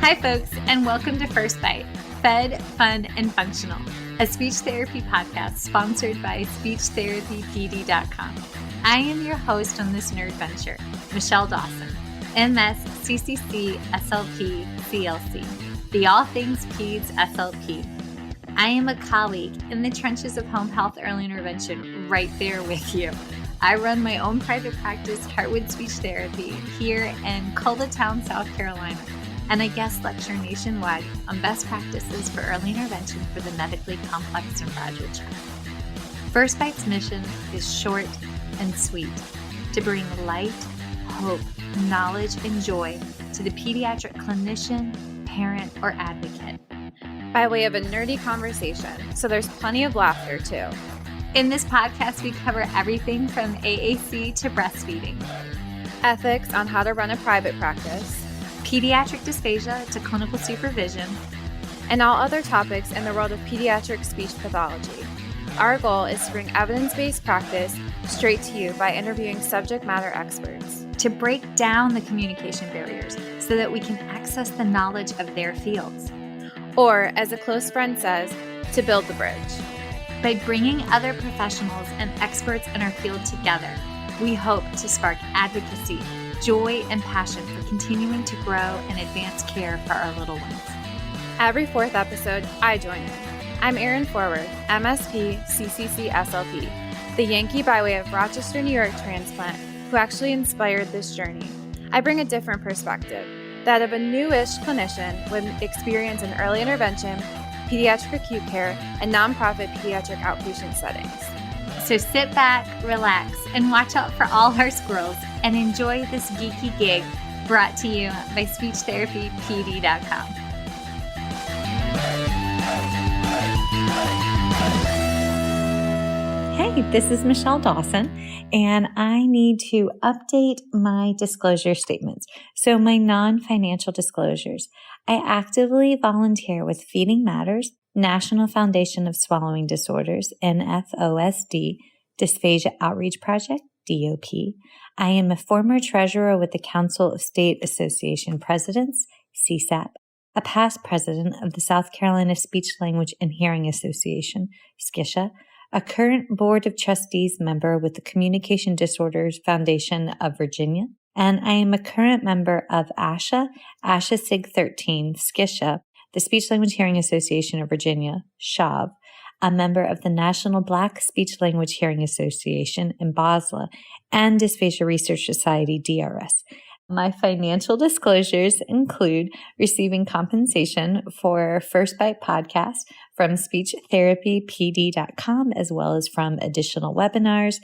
Hi, folks, and welcome to First Bite, Fed, Fun, and Functional, a speech therapy podcast sponsored by SpeechTherapyPD.com. I am your host on this nerd venture, Michelle Dawson, MS, CCC-SLP, CLC, the All Things Peds SLP. I am a colleague in the trenches of home health early intervention right there with you. I run my own private practice, Heartwood Speech Therapy, here in Cultivating, South Carolina, and I guest lecture nationwide on best practices for early intervention for the medically complex and fragile child. First Bite's mission is short and sweet, to bring light, hope, knowledge, and joy to the pediatric clinician, parent, or advocate. By way of a nerdy conversation, so there's plenty of laughter too. In this podcast, we cover everything from AAC to breastfeeding, ethics on how to run a private practice, pediatric dysphagia to clinical supervision, and all other topics in the world of pediatric speech pathology. Our goal is to bring evidence-based practice straight to you by interviewing subject matter experts, to break down the communication barriers so that we can access the knowledge of their fields. Or, as a close friend says, to build the bridge. By bringing other professionals and experts in our field together, we hope to spark advocacy, joy, and passion for continuing to grow and advance care for our little ones. Every fourth episode, I join in. I'm Erin Forward, MSP, CCC-SLP, the Yankee by way of Rochester, New York transplant who actually inspired this journey. I bring a different perspective, that of a newish clinician with experience in early intervention, pediatric acute care, and nonprofit pediatric outpatient settings. So sit back, relax, and watch out for all our squirrels and enjoy this geeky gig brought to you by SpeechTherapyPD.com. Hey, this is Michelle Dawson, and I need to update my disclosure statements. So my non-financial disclosures. I actively volunteer with Feeding Matters, National Foundation of Swallowing Disorders, NFOSD, Dysphagia Outreach Project, DOP. I am a former treasurer with the Council of State Association Presidents, CSAP, a past president of the South Carolina Speech, Language, and Hearing Association, SCISHA, a current Board of Trustees member with the Communication Disorders Foundation of Virginia, and I am a current member of ASHA SIG 13, SCISHA, the Speech Language Hearing Association of Virginia, SHAV, a member of the National Black Speech Language Hearing Association in Basel, and Dysphagia Research Society, DRS. My financial disclosures include receiving compensation for First Bite podcast from SpeechTherapyPD.com, as well as from additional webinars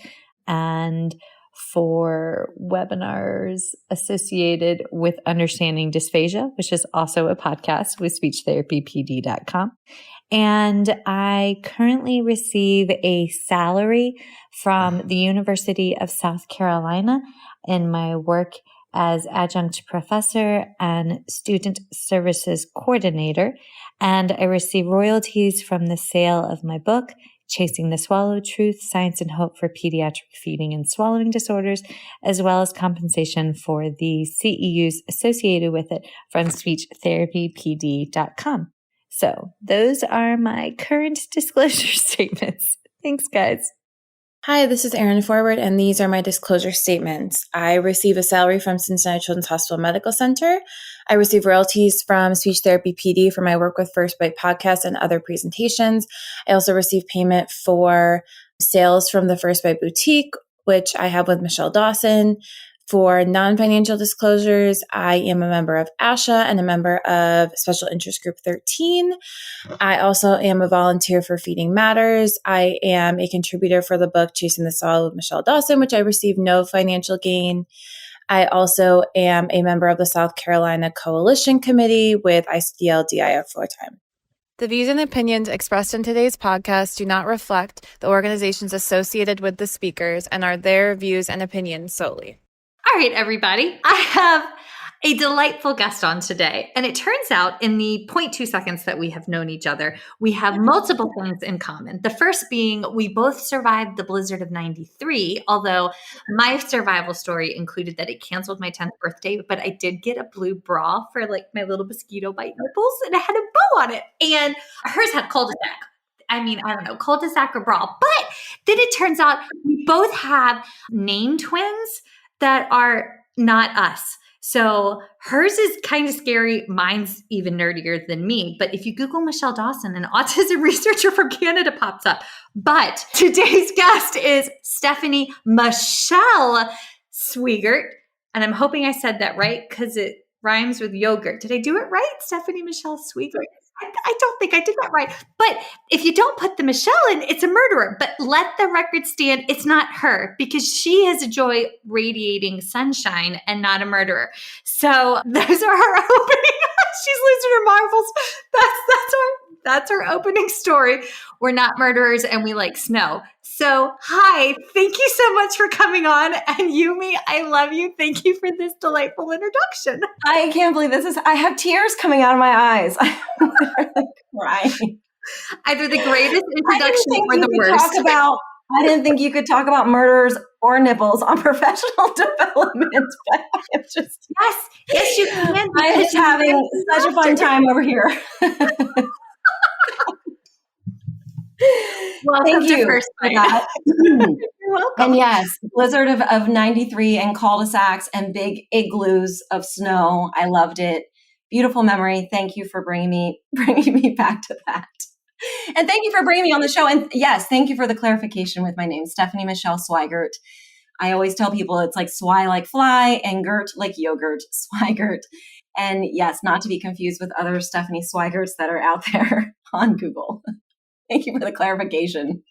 and for webinars associated with Understanding Dysphagia, which is also a podcast with SpeechTherapyPD.com. And I currently receive a salary from the University of South Carolina in my work as adjunct professor and student services coordinator. And I receive royalties from the sale of my book, Chasing the Swallow: Truth, Science, and Hope for Pediatric Feeding and Swallowing Disorders, as well as compensation for the CEUs associated with it from SpeechTherapyPD.com. So those are my current disclosure statements. Thanks, guys. Hi, this is Erin Forward, and these are my disclosure statements. I receive a salary from Cincinnati Children's Hospital Medical Center. I receive royalties from Speech Therapy PD for my work with First Bite podcast and other presentations. I also receive payment for sales from the First Bite Boutique, which I have with Michelle Dawson. For non-financial disclosures, I am a member of ASHA and a member of Special Interest Group 13. I also am a volunteer for Feeding Matters. I am a contributor for the book Chasing the Swallow with Michelle Dawson, which I receive no financial gain. I also am a member of the South Carolina Coalition Committee with ICDL-DIF full-time. The views and opinions expressed in today's podcast do not reflect the organizations associated with the speakers and are their views and opinions solely. All right, everybody. I have a delightful guest on today. And it turns out in the 0.2 seconds that we have known each other, we have multiple things in common. The first being we both survived the blizzard of 93, although my survival story included that it canceled my 10th birthday, but I did get a blue bra for like my little mosquito bite nipples and it had a bow on it. And hers had cul-de-sac. I mean, I don't know, cul-de-sac or bra. But then it turns out we both have name twins that are not us. So hers is kind of scary. Mine's even nerdier than me. But if you Google Michelle Dawson, an autism researcher from Canada pops up. But today's guest is Stephanie Michelle Sweigart. And I'm hoping I said that right because it rhymes with yogurt. Did I do it right? Stephanie Michelle Sweigart. I don't think I did that right. But if you don't put the Michelle in, it's a murderer. But let the record stand. It's not her because she has a joy radiating sunshine and not a murderer. So those are her opening. She's losing her marbles. That's our opening story. We're not murderers and we like snow. So hi, thank you so much for coming on. And Yumi, I love you. Thank you for this delightful introduction. I can't believe I have tears coming out of my eyes. I'm literally crying. Either the greatest introduction or the worst. I didn't think you could talk about murders or nipples on professional development, but I'm just... Yes, you can. I'm just having such a fun time over here. Welcome Thank you to First for Bite. that. You're welcome. And yes, blizzard of 93 and cul-de-sacs and big igloos of snow. I loved it. Beautiful memory. Thank you for bringing me back to that. And thank you for bringing me on the show. And yes, thank you for the clarification with my name, Stephanie Michelle Sweigart. I always tell people it's like swy like fly and gert like yogurt, Sweigart. And yes, not to be confused with other Stephanie Sweigarts that are out there on Google. Thank you for the clarification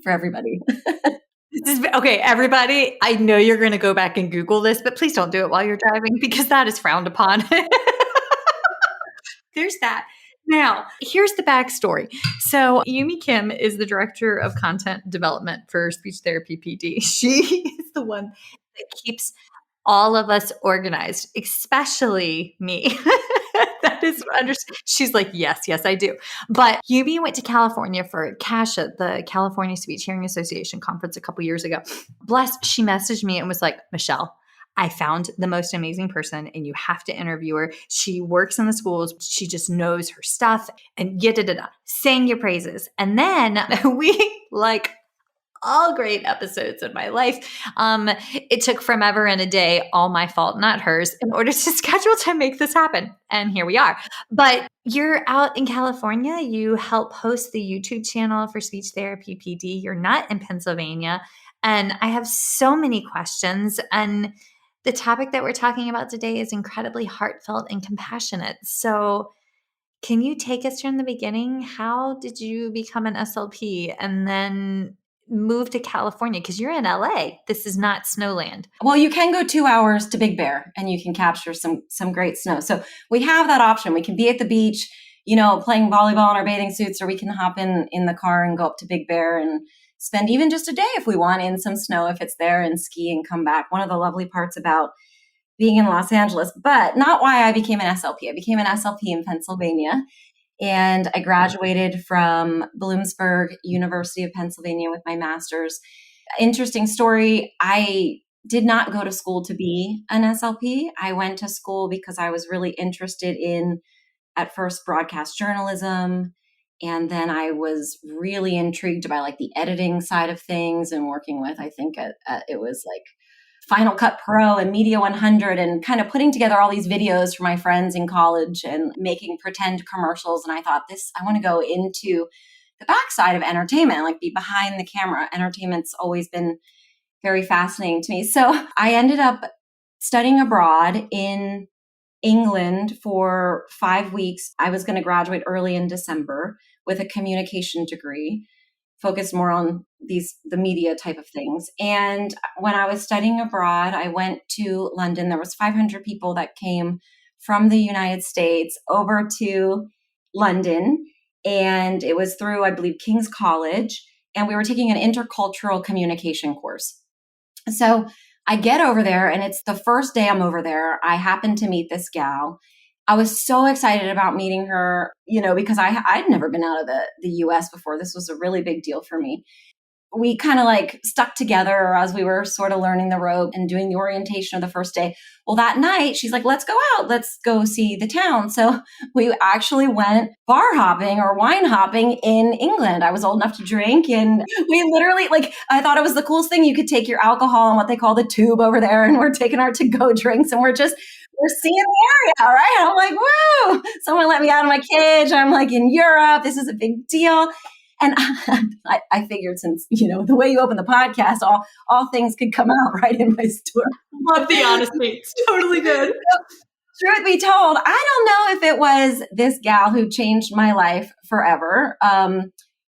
for everybody. Okay, everybody, I know you're going to go back and Google this, but please don't do it while you're driving because that is frowned upon. There's that. Now, here's the backstory. So Yumi Kim is the director of content development for Speech Therapy PD. She is the one that keeps all of us organized, especially me. That is she's like, yes, I do. But Yumi went to California for CASHA, the California Speech Hearing Association conference a couple years ago. Bless, she messaged me and was like, Michelle, I found the most amazing person and you have to interview her. She works in the schools. She just knows her stuff and sang your praises. And then we all great episodes in my life. It took forever and a day, all my fault, not hers, in order to schedule to make this happen. And here we are. But you're out in California. You help host the YouTube channel for Speech Therapy PD. You're not in Pennsylvania. And I have so many questions. And the topic that we're talking about today is incredibly heartfelt and compassionate. So can you take us from the beginning? How did you become an SLP and then move to California? Because you're in LA. This is not snowland. Well, you can go 2 hours to Big Bear and you can capture some great snow. So we have that option. We can be at the beach, playing volleyball in our bathing suits, or we can hop in the car and go up to Big Bear and spend even just a day if we want in some snow if it's there and ski and come back. One of the lovely parts about being in Los Angeles, but not why I became an SLP. I became an SLP in Pennsylvania. And I graduated from Bloomsburg University of Pennsylvania with my master's. Interesting story. I did not go to school to be an SLP. I went to school because I was really interested in, at first, broadcast journalism. And then I was really intrigued by the editing side of things and working with, I think it was Final Cut Pro and Media 100 and kind of putting together all these videos for my friends in college and making pretend commercials. And I thought I want to go into the backside of entertainment, be behind the camera. Entertainment's always been very fascinating to me. So I ended up studying abroad in England for 5 weeks. I was going to graduate early in December with a communication degree, focused more on the media type of things. And when I was studying abroad, I went to London. There was 500 people that came from the United States over to London. And it was through, I believe, King's College. And we were taking an intercultural communication course. So I get over there and it's the first day I'm over there. I happen to meet this gal. I was so excited about meeting her, because I'd never been out of the US before. This was a really big deal for me. We kind of like stuck together as we were sort of learning the rope and doing the orientation of the first day. Well, that night she's like, let's go out. Let's go see the town. So we actually went bar hopping or wine hopping in England. I was old enough to drink, and we literally, I thought it was the coolest thing. You could take your alcohol on what they call the tube over there, and we're taking our to-go drinks, and we're seeing the area, right? I'm like, woo, someone let me out of my cage. I'm like in Europe. This is a big deal. And I figured, since, the way you open the podcast, all things could come out right in my story. Love the honesty. It's totally good. Truth be told, I don't know if it was this gal who changed my life forever,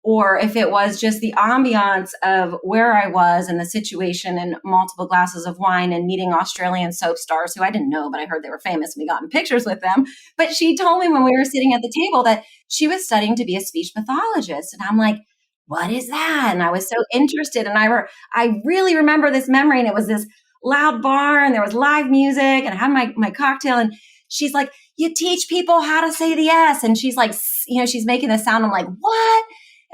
or if it was just the ambiance of where I was and the situation and multiple glasses of wine and meeting Australian soap stars who I didn't know, but I heard they were famous and we got in pictures with them. But she told me when we were sitting at the table that she was studying to be a speech pathologist. And I'm like, what is that? And I was so interested. And I really remember this memory. And it was this loud bar and there was live music and I had my cocktail. And she's like, you teach people how to say the S. And she's like, she's making this sound. I'm like, what?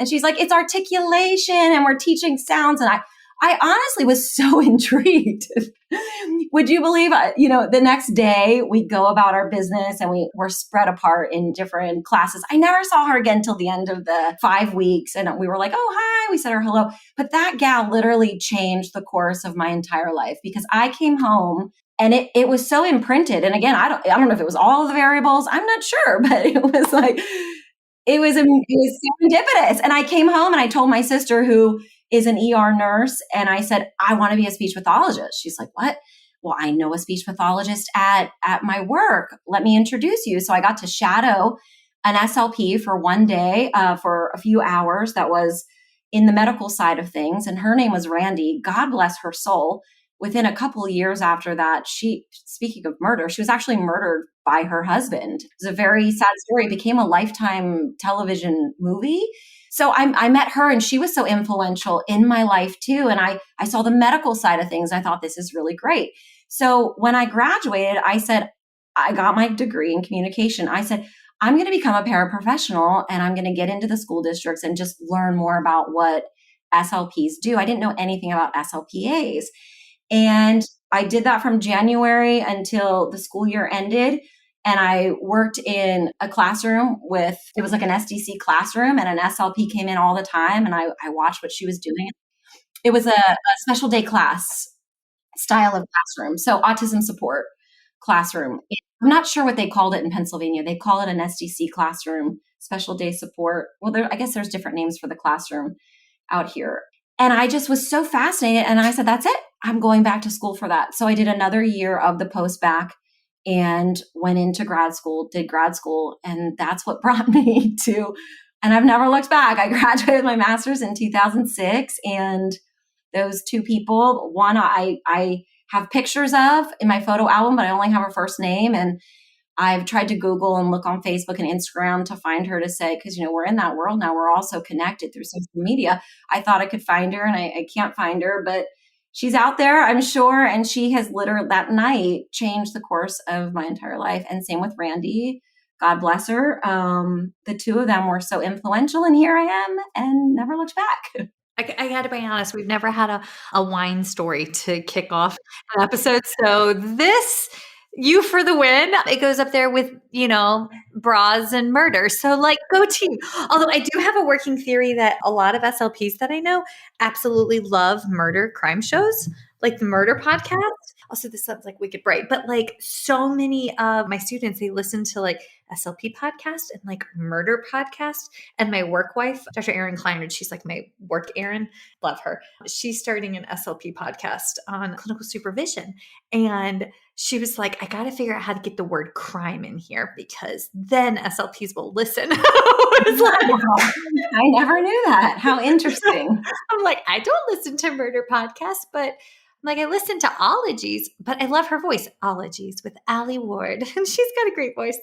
And she's like, it's articulation and we're teaching sounds. And I honestly was so intrigued. Would you believe, the next day we go about our business and we were spread apart in different classes. I never saw her again till the end of the 5 weeks. And we were like, oh, hi, we said her hello. But that gal literally changed the course of my entire life, because I came home and it was so imprinted. And again, I don't know if it was all of the variables. I'm not sure, but it was like, it was serendipitous. And I came home and I told my sister, who is an ER nurse, and I said, I want to be a speech pathologist. She's like, what? Well, I know a speech pathologist at my work. Let me introduce you. So I got to shadow an SLP for one day, for a few hours. That was in the medical side of things. And her name was Randy. God bless her soul. Within a couple of years after that, speaking of murder, she was actually murdered by her husband. It was a very sad story. It became a Lifetime television movie. So I met her, and she was so influential in my life too. And I saw the medical side of things. I thought, this is really great. So when I graduated, I said, I got my degree in communication. I said, I'm going to become a paraprofessional and I'm going to get into the school districts and just learn more about what SLPs do. I didn't know anything about SLPAs. And I did that from January until the school year ended. And I worked in a classroom it was like an SDC classroom, and an SLP came in all the time. And I watched what she was doing. It was a special day class style of classroom. So autism support classroom. I'm not sure what they called it in Pennsylvania. They call it an SDC classroom, special day support. Well, I guess there's different names for the classroom out here. And I just was so fascinated. And I said, that's it. I'm going back to school for that. So I did another year of the post-bac and went into did grad school. And that's what brought me to, and I've never looked back. I graduated with my master's in 2006. And those two people, one I have pictures of in my photo album, but I only have her first name. And I've tried to Google and look on Facebook and Instagram to find her, to say, because, we're in that world now. We're all so connected through social media. I thought I could find her, and I can't find her, but she's out there, I'm sure. And she has literally that night changed the course of my entire life. And same with Randy. God bless her. The two of them were so influential, and here I am and never looked back. I got to be honest, we've never had a wine story to kick off an episode. So this, you for the win. It goes up there with, bras and murder. So go team. Although I do have a working theory that a lot of SLPs that I know absolutely love murder crime shows, like the murder podcast. Also, this sounds like wicked bright, but so many of my students, they listen to SLP podcast and murder podcast. And my work wife, Dr. Erin Kleinridge, she's my work Erin, love her. She's starting an SLP podcast on clinical supervision. And she was like, I got to figure out how to get the word crime in here, because then SLPs will listen. I never knew that. How interesting. I'm like, I don't listen to murder podcasts, but I listen to Ologies, but I love her voice. Ologies with Allie Ward. And she's got a great voice.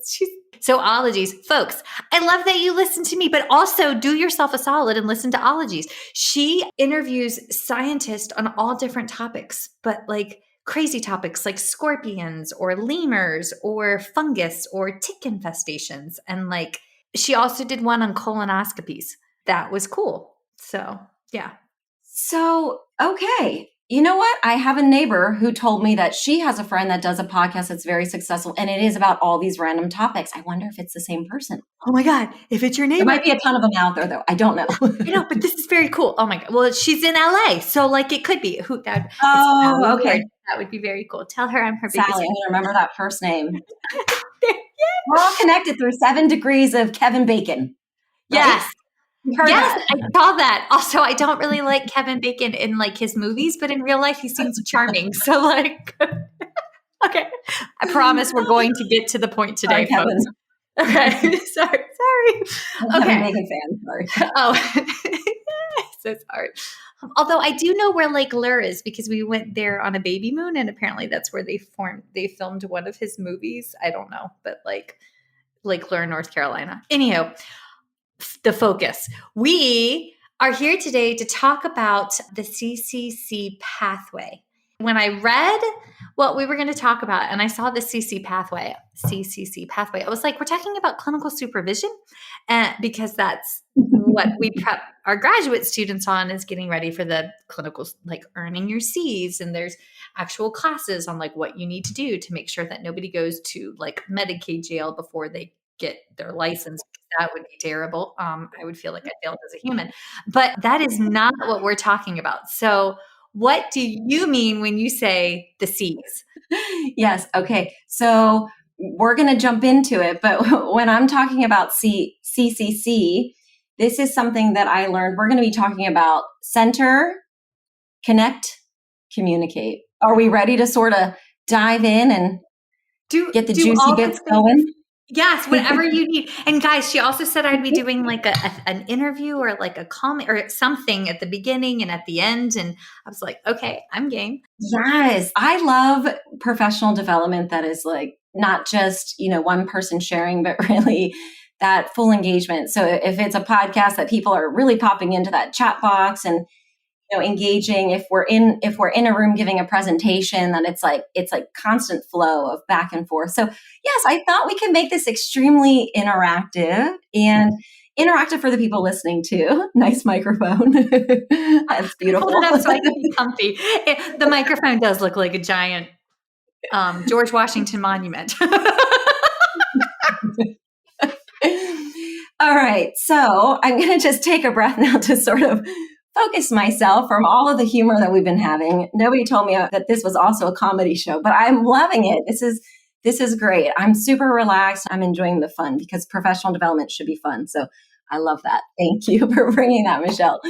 So Ologies, folks, I love that you listen to me, but also do yourself a solid and listen to Ologies. She interviews scientists on all different topics, but crazy topics like scorpions or lemurs or fungus or tick infestations. And like, she also did one on colonoscopies. That was cool. So, yeah. So, okay. You know what? I have a neighbor who told me that she has a friend that does a podcast that's very successful, and it is about all these random topics. I wonder if it's the same person. Oh my God. If it's your neighbor. There might be a ton of them out there, though. I don't know. I know, but this is very cool. Oh my God. Well, she's in LA. So like it could be. Okay. That would be very cool. Tell her I'm her biggest Sally, I'm fan. going to remember that first name. We're all connected through 7 degrees of Kevin Bacon. Right? Yes. Yes, that. I saw that. Also, I don't really like Kevin Bacon in like his movies, but in real life, he seems charming. So like, okay. I promise we're going to get to the point today, Sorry, folks. Okay. Sorry. I'm Okay. a Bacon fan. Sorry. Oh, so sorry. Although I do know where Lake Lure is because we went there on a baby moon, and apparently that's where they filmed one of his movies. I don't know, but like Lake Lure, North Carolina. Anyhow, the focus. We are here today to talk about the CCC pathway. When I read what we were going to talk about and I saw the CCC pathway, I was like, we're talking about clinical supervision, because that's what we prep our graduate students on, is getting ready for the clinical, like earning your Cs. And there's actual classes on like what you need to do to make sure that nobody goes to like Medicaid jail before they get their license. That would be terrible. I would feel like I failed as a human, but that is not what we're talking about. So what do you mean when you say the C's? Yes. Okay. So we're going to jump into it. But when I'm talking about CCC, this is something that I learned. We're going to be talking about center, connect, communicate. Are we ready to sort of dive in and get the juicy bits going? Yes, whatever you need. And guys, she also said I'd be doing like an interview or like a comment or something at the beginning and at the end. And I was like, okay, I'm game. Yes. I love professional development that is like not just, one person sharing, but really that full engagement. So if it's a podcast that people are really popping into that chat box and engaging, if we're in a room giving a presentation, then it's like constant flow of back and forth. So yes, I thought we could make this extremely interactive and interactive for the people listening too. Nice microphone. That's beautiful. Hold it up so I can be comfy. The microphone does look like a giant George Washington monument. All right. So I'm going to just take a breath now to sort of focus myself from all of the humor that we've been having. Nobody told me that this was also a comedy show, but I'm loving it. This is great. I'm super relaxed. I'm enjoying the fun because professional development should be fun. So I love that. Thank you for bringing that, Michelle.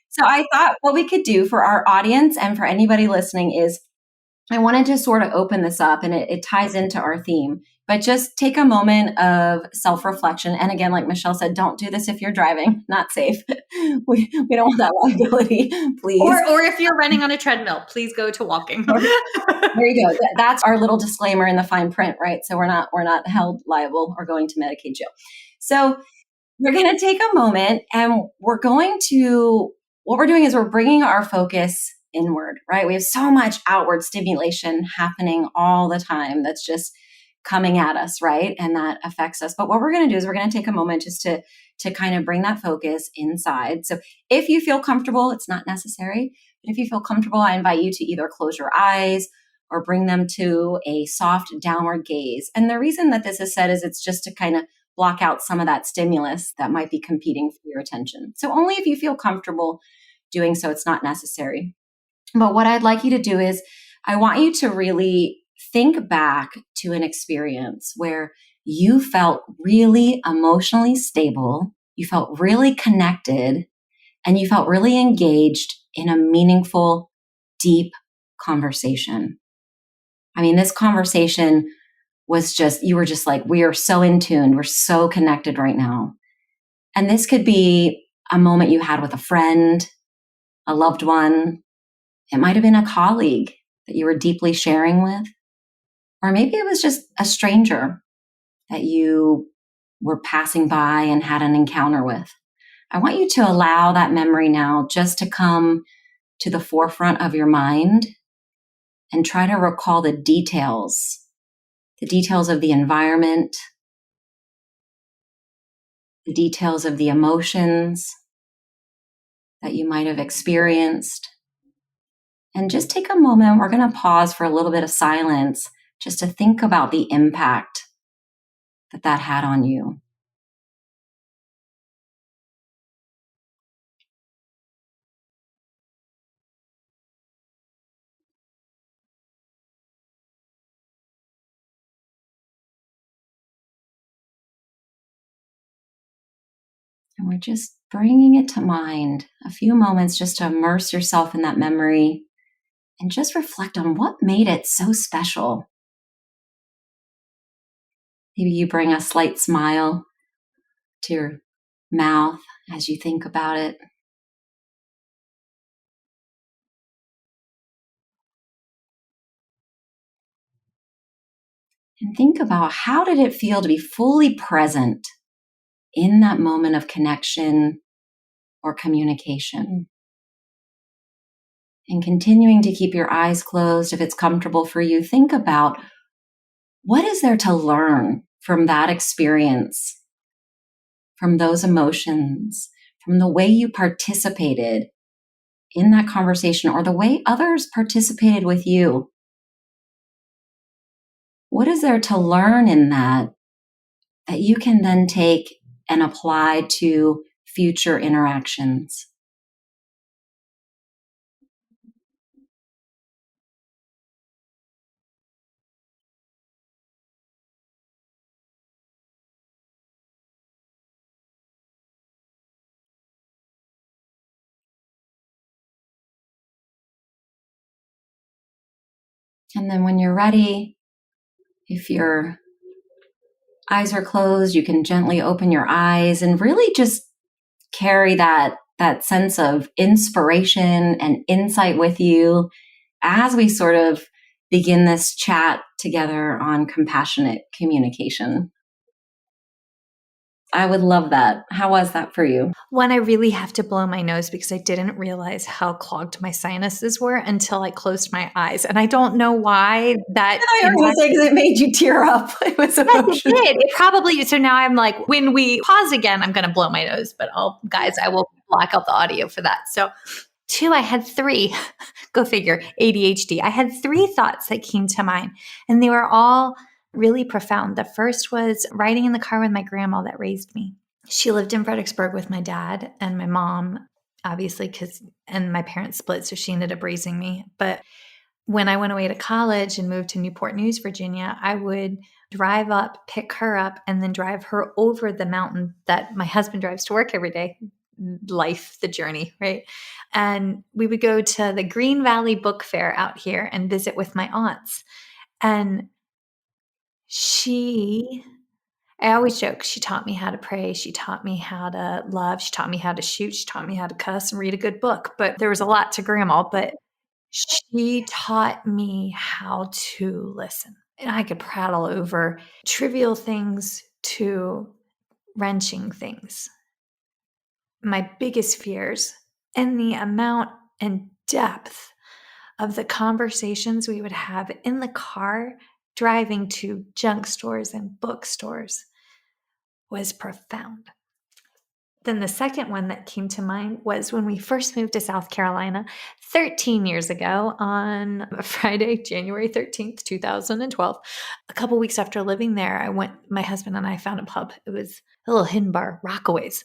So I thought what we could do for our audience and for anybody listening is I wanted to sort of open this up, and it ties into our theme, but just take a moment of self-reflection. And again, like Michelle said, don't do this if you're driving, not safe. We don't want that liability, please. Or if you're running on a treadmill, please go to walking. There you go. That's our little disclaimer in the fine print, right? So we're not held liable or going to Medicaid jail. So we're going to take a moment, and what we're doing is we're bringing our focus inward, right? We have so much outward stimulation happening all the time that's just coming at us, right? And that affects us. But what we're going to do is we're going to take a moment just to kind of bring that focus inside. So if you feel comfortable, it's not necessary, but if you feel comfortable, I invite you to either close your eyes or bring them to a soft downward gaze. And the reason that this is said is it's just to kind of block out some of that stimulus that might be competing for your attention. So only if you feel comfortable doing so, it's not necessary. But what I'd like you to do is I want you to really think back to an experience where you felt really emotionally stable, you felt really connected, and you felt really engaged in a meaningful, deep conversation. I mean, this conversation was you were just like, we are so in tune, we're so connected right now. And this could be a moment you had with a friend, a loved one. It might have been a colleague that you were deeply sharing with, or maybe it was just a stranger that you were passing by and had an encounter with. I want you to allow that memory now just to come to the forefront of your mind and try to recall the details of the environment, the details of the emotions that you might have experienced. And just take a moment. We're going to pause for a little bit of silence just to think about the impact that had on you. And we're just bringing it to mind a few moments just to immerse yourself in that memory and just reflect on what made it so special. Maybe you bring a slight smile to your mouth as you think about it. And think about, how did it feel to be fully present in that moment of connection or communication? And continuing to keep your eyes closed if it's comfortable for you, think about, what is there to learn from that experience, from those emotions, from the way you participated in that conversation or the way others participated with you? What is there to learn in that you can then take and apply to future interactions? And then when you're ready, if your eyes are closed, you can gently open your eyes and really just carry that sense of inspiration and insight with you as we sort of begin this chat together on compassionate communication. I would love that. How was that for you? When I really have to blow my nose because I didn't realize how clogged my sinuses were until I closed my eyes. And I don't know why that. I heard you say because it made you tear up. It was emotional. Yes, it did. It probably, so now I'm like, when we pause again, I'm going to blow my nose, but guys, I will block out the audio for that. So 2, I had 3, go figure, ADHD. I had 3 thoughts that came to mind, and they were all really profound. The first was riding in the car with my grandma that raised me. She lived in Fredericksburg with my dad and my mom, obviously, and my parents split, so she ended up raising me. But when I went away to college and moved to Newport News, Virginia, I would drive up, pick her up, and then drive her over the mountain that my husband drives to work every day. Life, the journey, right? And we would go to the Green Valley Book Fair out here and visit with my aunts. And I always joke, she taught me how to pray. She taught me how to love. She taught me how to shoot. She taught me how to cuss and read a good book. But there was a lot to grandma, but she taught me how to listen. And I could prattle over trivial things to wrenching things. My biggest fears and the amount and depth of the conversations we would have in the car driving to junk stores and bookstores was profound. Then the second one that came to mind was when we first moved to South Carolina 13 years ago on Friday, January 13th, 2012. A couple weeks after living there, my husband and I found a pub. It was a little hidden bar, Rockaways.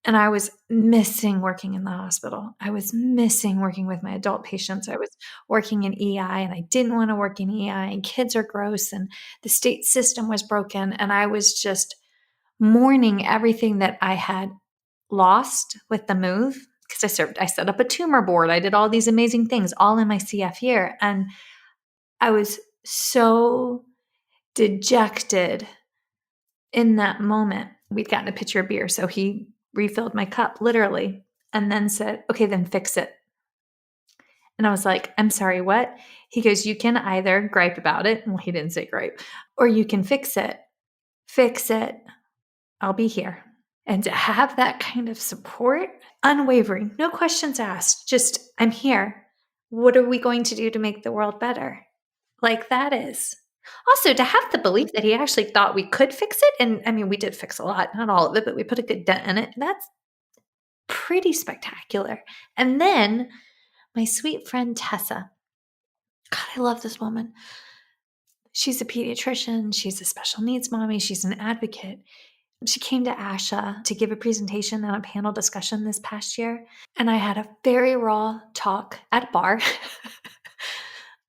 And I was missing working in the hospital. I was missing working with my adult patients. I was working in EI and I didn't want to work in EI, and kids are gross and the state system was broken. And I was just mourning everything that I had lost with the move, because I set up a tumor board. I did all these amazing things all in my CF year. And I was so dejected in that moment. We'd gotten a pitcher of beer. So he refilled my cup literally and then said, okay, then fix it. And I was like, I'm sorry, what? He goes, you can either gripe about it. Well, he didn't say gripe, or you can fix it. Fix it. I'll be here. And to have that kind of support, unwavering, no questions asked, just I'm here. what are we going to do to make the world better? Like that is. Also, to have the belief that he actually thought we could fix it. And I mean, we did fix a lot, not all of it, but we put a good dent in it. That's pretty spectacular. And then my sweet friend Tessa. God, I love this woman. She's a pediatrician. She's a special needs mommy. She's an advocate. She came to ASHA to give a presentation and a panel discussion this past year. And I had a very raw talk at a bar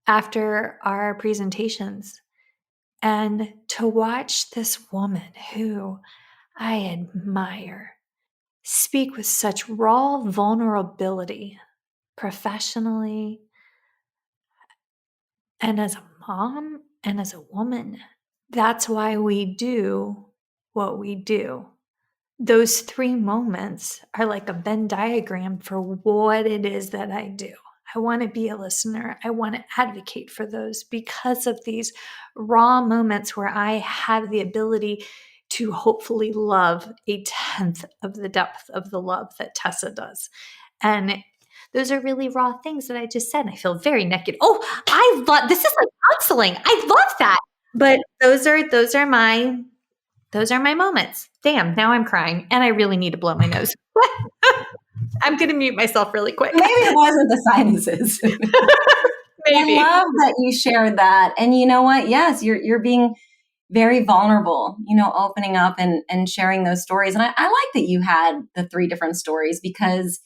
after our presentations. And to watch this woman who I admire speak with such raw vulnerability professionally and as a mom and as a woman, that's why we do what we do. Those 3 moments are like a Venn diagram for what it is that I do. I want to be a listener. I want to advocate for those because of these raw moments where I have the ability to hopefully love 1/10 of the depth of the love that Tessa does. And those are really raw things that I just said. And I feel very naked. Oh, I love, this is like counseling. I love that. But those are my moments. Damn, now I'm crying and I really need to blow my nose. I'm going to mute myself really quick. Maybe it wasn't the sinuses. Maybe. I love that you shared that. And you know what? Yes, you're being very vulnerable, opening up and sharing those stories. And I like that you had the 3 different stories because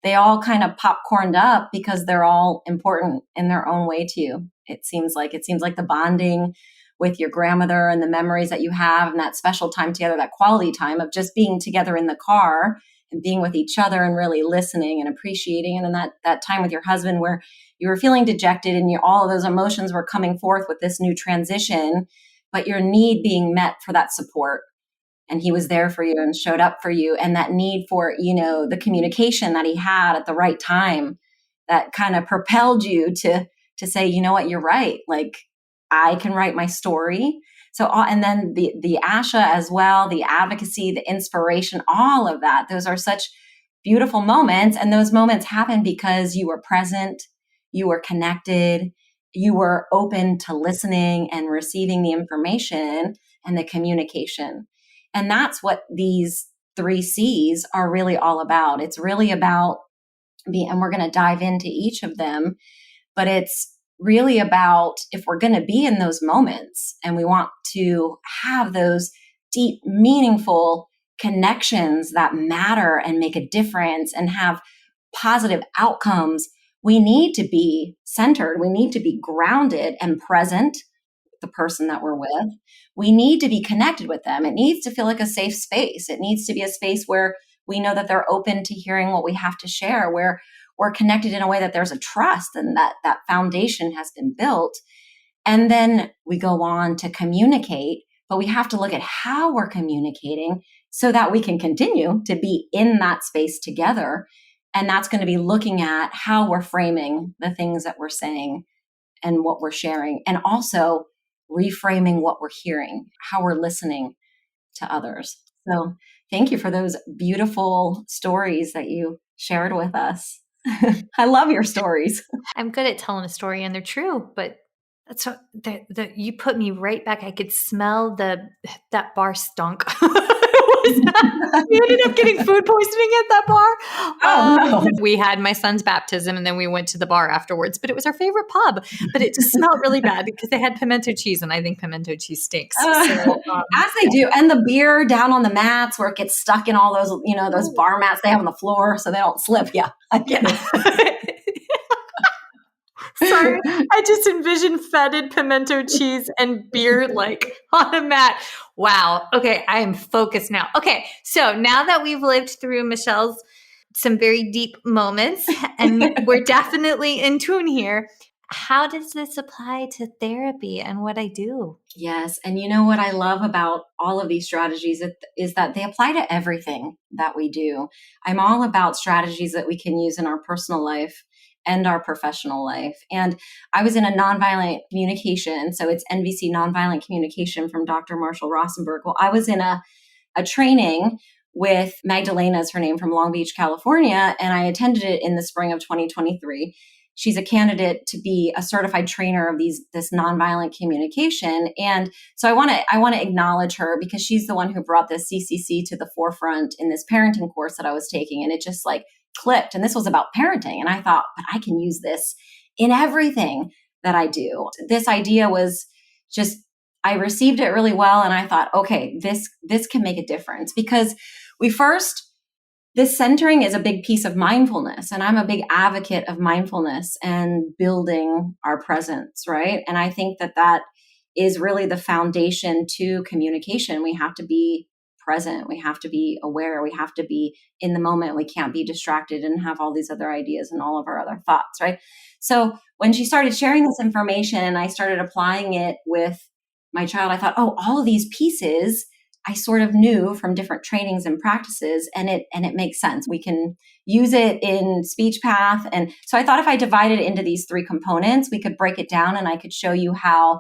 they all kind of popcorned up because they're all important in their own way to you. It seems like the bonding with your grandmother and the memories that you have and that special time together, that quality time of just being together in the car and being with each other and really listening and appreciating. And then that time with your husband where you were feeling dejected and all of those emotions were coming forth with this new transition, but your need being met for that support. And he was there for you and showed up for you. And that need for, the communication that he had at the right time that kind of propelled you to say, you know what, you're right. Like I can write my story. So, and then the ASHA as well, the advocacy, the inspiration, all of that, those are such beautiful moments. And those moments happen because you were present, you were connected, you were open to listening and receiving the information and the communication. And that's what these 3 C's are really all about. It's really about and we're going to dive into each of them, but it's really about if we're going to be in those moments and we want to have those deep, meaningful connections that matter and make a difference and have positive outcomes, we need to be centered. We need to be grounded and present with the person that we're with. We need to be connected with them. It needs to feel like a safe space. It needs to be a space where we know that they're open to hearing what we have to share, where we're connected in a way that there's a trust and that foundation has been built. And then we go on to communicate, but we have to look at how we're communicating so that we can continue to be in that space together. And that's going to be looking at how we're framing the things that we're saying and what we're sharing, and also reframing what we're hearing, how we're listening to others. So thank you for those beautiful stories that you shared with us. I love your stories. I'm good at telling a story and they're true, but that's what you put me right back. I could smell that bar stunk. We ended up getting food poisoning at that bar. No. We had my son's baptism and then we went to the bar afterwards, but it was our favorite pub, but it just smelled really bad because they had pimento cheese and I think pimento cheese stinks. As they do. And the beer down on the mats where it gets stuck in all those, those bar mats they have on the floor so they don't slip. Yeah. Sorry, I just envisioned fetid pimento cheese and beer like on a mat. Wow. Okay, I am focused now. Okay, so now that we've lived through Michelle's some very deep moments and we're definitely in tune here, how does this apply to therapy and what I do? Yes. And you know what I love about all of these strategies is that they apply to everything that we do. I'm all about strategies that we can use in our personal life and our professional life. And I was in a nonviolent communication. So it's NVC nonviolent communication from Dr. Marshall Rosenberg. Well, I was in a training with Magdalena is her name from Long Beach, California. And I attended it in the spring of 2023. she's a candidate to be a certified trainer of this nonviolent communication. And so I want to acknowledge her because she's the one who brought this CCC to the forefront in this parenting course that I was taking. And it just like clicked. And this was about parenting. And I thought, but I can use this in everything that I do. This idea was just, I received it really well. And I thought, okay, this can make a difference because this centering is a big piece of mindfulness. And I'm a big advocate of mindfulness and building our presence, right? And I think that is really the foundation to communication. We have to be present. We have to be aware. We have to be in the moment. We can't be distracted and have all these other ideas and all of our other thoughts, right? So when she started sharing this information and I started applying it with my child, I thought, oh, all of these pieces I sort of knew from different trainings and practices, and it makes sense. We can use it in speech path. And so I thought if I divided it into these 3 components, we could break it down and I could show you how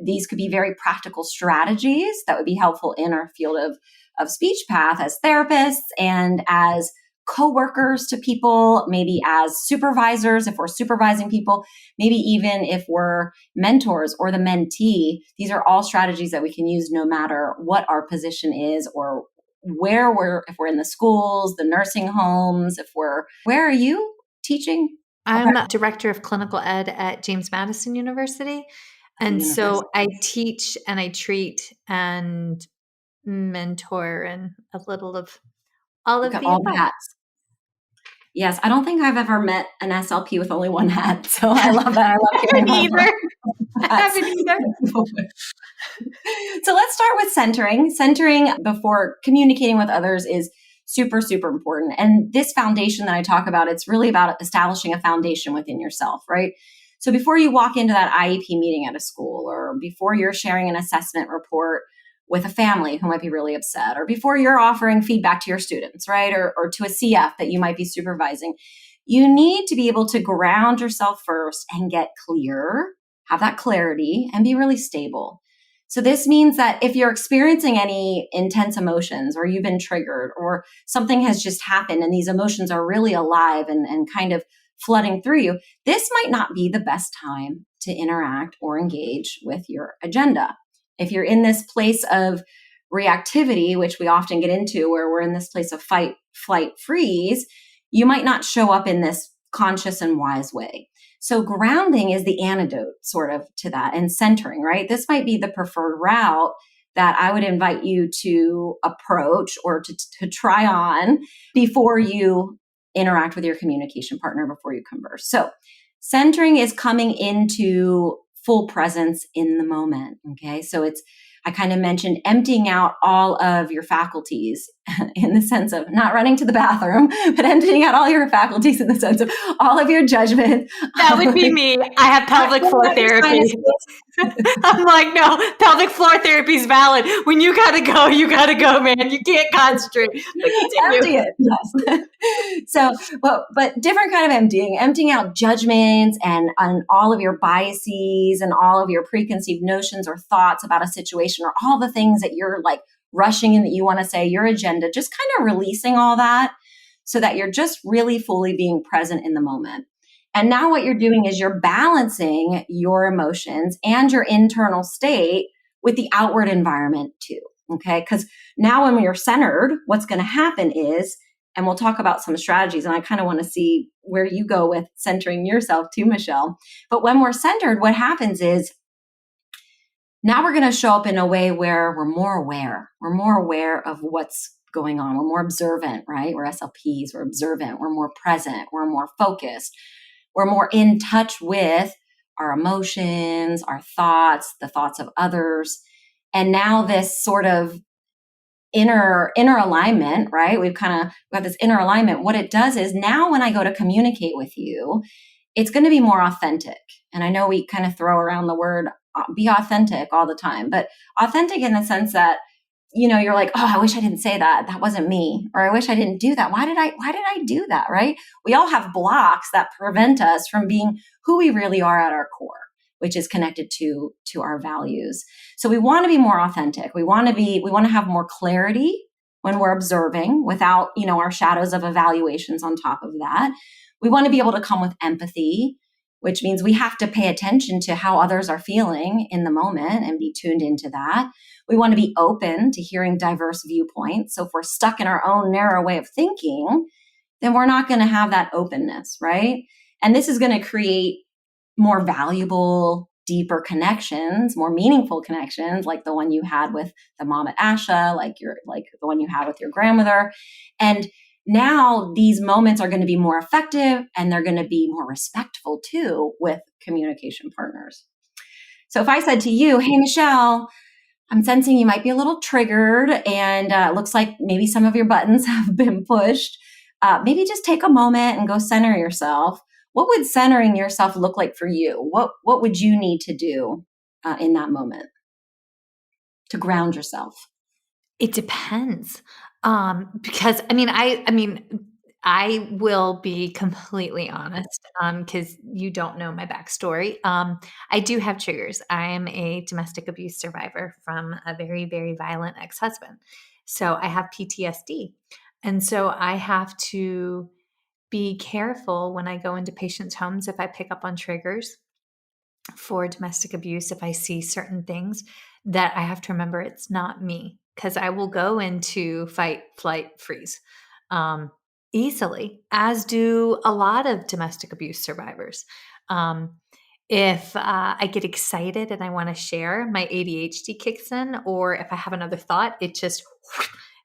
these could be very practical strategies that would be helpful in our field of speech path as therapists and as coworkers to people, maybe as supervisors, if we're supervising people, maybe even if we're mentors or the mentee. These are all strategies that we can use no matter what our position is or if we're in the schools, the nursing homes, where are you teaching? I'm director of clinical ed at James Madison University. And so I teach and I treat and mentor and a little of all of the all the hats. Yes, I don't think I've ever met an SLP with only one hat. So I love that. I love hearing either. I haven't either. So let's start with centering. Centering before communicating with others is super, super important. And this foundation that I talk about, it's really about establishing a foundation within yourself, right? So before you walk into that IEP meeting at a school, or before you're sharing an assessment report with a family who might be really upset, or before you're offering feedback to your students, right? Or to a CF that you might be supervising, you need to be able to ground yourself first and get clear, have that clarity, and be really stable. So this means that if you're experiencing any intense emotions, or you've been triggered, or something has just happened and these emotions are really alive and kind of flooding through you, this might not be the best time to interact or engage with your agenda. If you're in this place of reactivity, which we often get into, where we're in this place of fight, flight, freeze, you might not show up in this conscious and wise way. So grounding is the antidote sort of to that, and centering, right? This might be the preferred route that I would invite you to approach or to try on before you interact with your communication partner, before you converse. So centering is coming into full presence in the moment. Okay. So I kind of mentioned emptying out all of your faculties in the sense of not running to the bathroom, but emptying out all your faculties in the sense of all of your judgment. That would be me. I have pelvic floor therapy. I'm like, no, pelvic floor therapy is valid. When you got to go, man. You can't concentrate. Empty it. Yes. So, but different kind of emptying out judgments and all of your biases and all of your preconceived notions or thoughts about a situation, or all the things that you're like rushing in that you want to say, your agenda, just kind of releasing all that so that you're just really fully being present in the moment. And now what you're doing is you're balancing your emotions and your internal state with the outward environment too. Okay. Because now when you're centered, what's going to happen is, and we'll talk about some strategies, and I kind of want to see where you go with centering yourself too, Michelle. But when we're centered, what happens is now we're going to show up in a way where we're more aware. We're more aware of what's going on. We're more observant, right? We're SLPs, we're observant, we're more present, we're more focused. We're more in touch with our emotions, our thoughts, the thoughts of others. And now this sort of inner alignment, right? We've got this inner alignment. What it does is now when I go to communicate with you, it's going to be more authentic. And I know we kind of throw around the word be authentic all the time, but authentic in the sense that, you know, you're like, oh, I wish I didn't say that. That wasn't me. Or I wish I didn't do that. Why did I do that? Right? We all have blocks that prevent us from being who we really are at our core, which is connected to our values. So we want to be more authentic. We want to have more clarity when we're observing without, our shadows of evaluations on top of that. We want to be able to come with empathy, which means we have to pay attention to how others are feeling in the moment and be tuned into that. We want to be open to hearing diverse viewpoints. So if we're stuck in our own narrow way of thinking, then we're not going to have that openness, right? And this is going to create more valuable, deeper connections, more meaningful connections, like the one you had with the mom at Asha, like the one you had with your grandmother. And now these moments are going to be more effective, and they're going to be more respectful too with communication partners. So if I said to you, hey, Michelle, I'm sensing you might be a little triggered, and it looks like maybe some of your buttons have been pushed. Maybe just take a moment and go center yourself. What would centering yourself look like for you? What would you need to do in that moment to ground yourself? It depends. Because I will be completely honest, because you don't know my backstory. I do have triggers. I am a domestic abuse survivor from a very, very violent ex-husband. So I have PTSD. And so I have to be careful when I go into patients' homes if I pick up on triggers for domestic abuse, if I see certain things, that I have to remember it's not me, because I will go into fight, flight, freeze easily, as do a lot of domestic abuse survivors. If I get excited and I want to share, my ADHD kicks in, or if I have another thought, it just,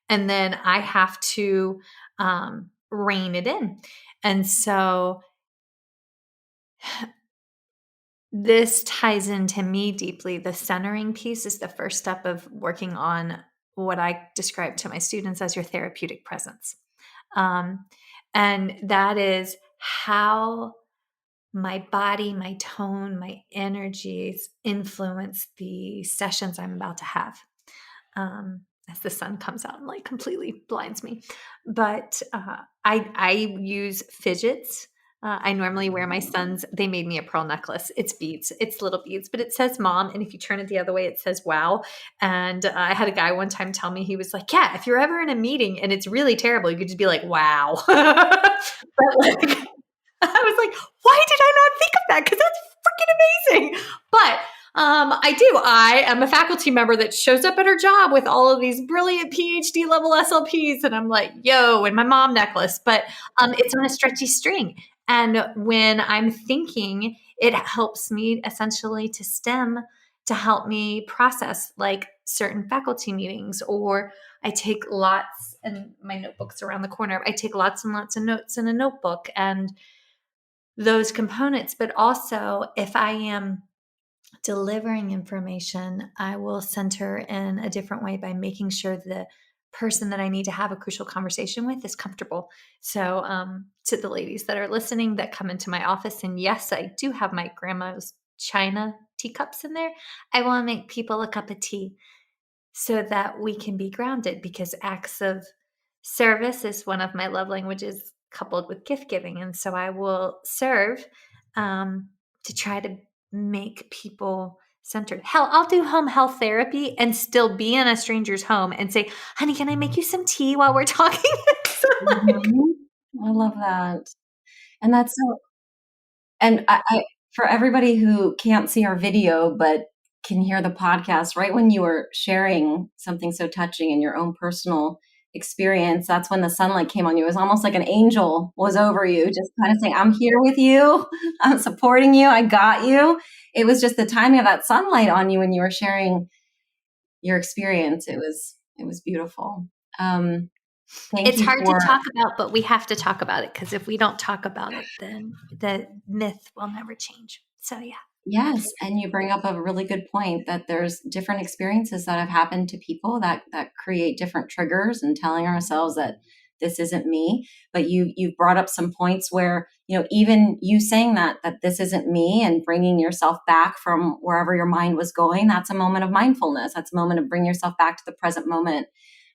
and then I have to rein it in. And so this ties into me deeply. The centering piece is the first step of working on what I describe to my students as your therapeutic presence. And that is how my body, my tone, my energies influence the sessions I'm about to have. As the sun comes out and like completely blinds me. But I use fidgets. I normally wear my son's, they made me a pearl necklace. It's beads, it's little beads, but it says mom. And if you turn it the other way, it says wow. And I had a guy one time tell me, he was like, yeah, if you're ever in a meeting and it's really terrible, you could just be like, wow. But like, I was like, why did I not think of that? Because that's freaking amazing. But I am a faculty member that shows up at her job with all of these brilliant PhD level SLPs. And I'm like, yo, and my mom necklace, but it's on a stretchy string. And when I'm thinking, it helps me essentially to stem, to help me process like certain faculty meetings, or I take lots, and my notebook's around the corner. I take lots and lots of notes in a notebook and those components. But also if I am delivering information, I will center in a different way by making sure the person that I need to have a crucial conversation with is comfortable. So to the ladies that are listening that come into my office, and yes, I do have my grandma's china teacups in there, I want to make people a cup of tea so that we can be grounded, because acts of service is one of my love languages coupled with gift giving. And so I will serve to try to make people centered. Hell, I'll do home health therapy and still be in a stranger's home and say, honey, can I make you some tea while we're talking? So I love that. And that's so, and I, for everybody who can't see our video, but can hear the podcast, right when you were sharing something so touching in your own personal experience, that's when the sunlight came on you. It was almost like an angel was over you, just kind of saying, I'm here with you. I'm supporting you. I got you. It was just the timing of that sunlight on you when you were sharing your experience. It was beautiful. It's hard to talk about, but we have to talk about it, because if we don't talk about it, then the myth will never change. So yeah. Yes. And you bring up a really good point that there's different experiences that have happened to people that create different triggers, and telling ourselves that this isn't me. But you've brought up some points where, even you saying that this isn't me and bringing yourself back from wherever your mind was going, that's a moment of mindfulness. That's a moment of bringing yourself back to the present moment,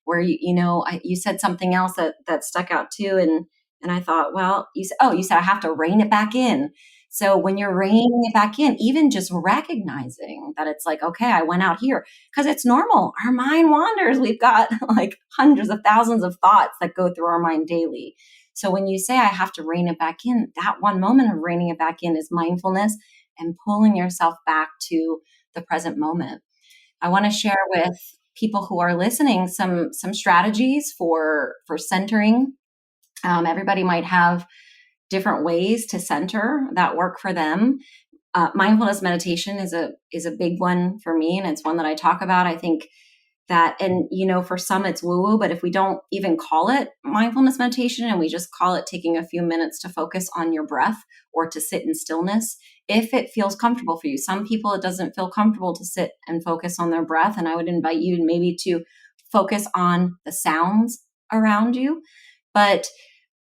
where you said something else that stuck out too. And And I thought, well, you said I have to rein it back in. So when you're reining it back in, even just recognizing that it's like, okay, I went out here, because it's normal. Our mind wanders. We've got like hundreds of thousands of thoughts that go through our mind daily. So when you say I have to rein it back in, that one moment of reining it back in is mindfulness and pulling yourself back to the present moment. I want to share with people who are listening some strategies for centering. Everybody might have different ways to center that work for them. Mindfulness meditation is a big one for me, and it's one that I talk about. I think that, and for some it's woo-woo, but if we don't even call it mindfulness meditation and we just call it taking a few minutes to focus on your breath or to sit in stillness, if it feels comfortable for you. Some people, it doesn't feel comfortable to sit and focus on their breath, and I would invite you maybe to focus on the sounds around you. But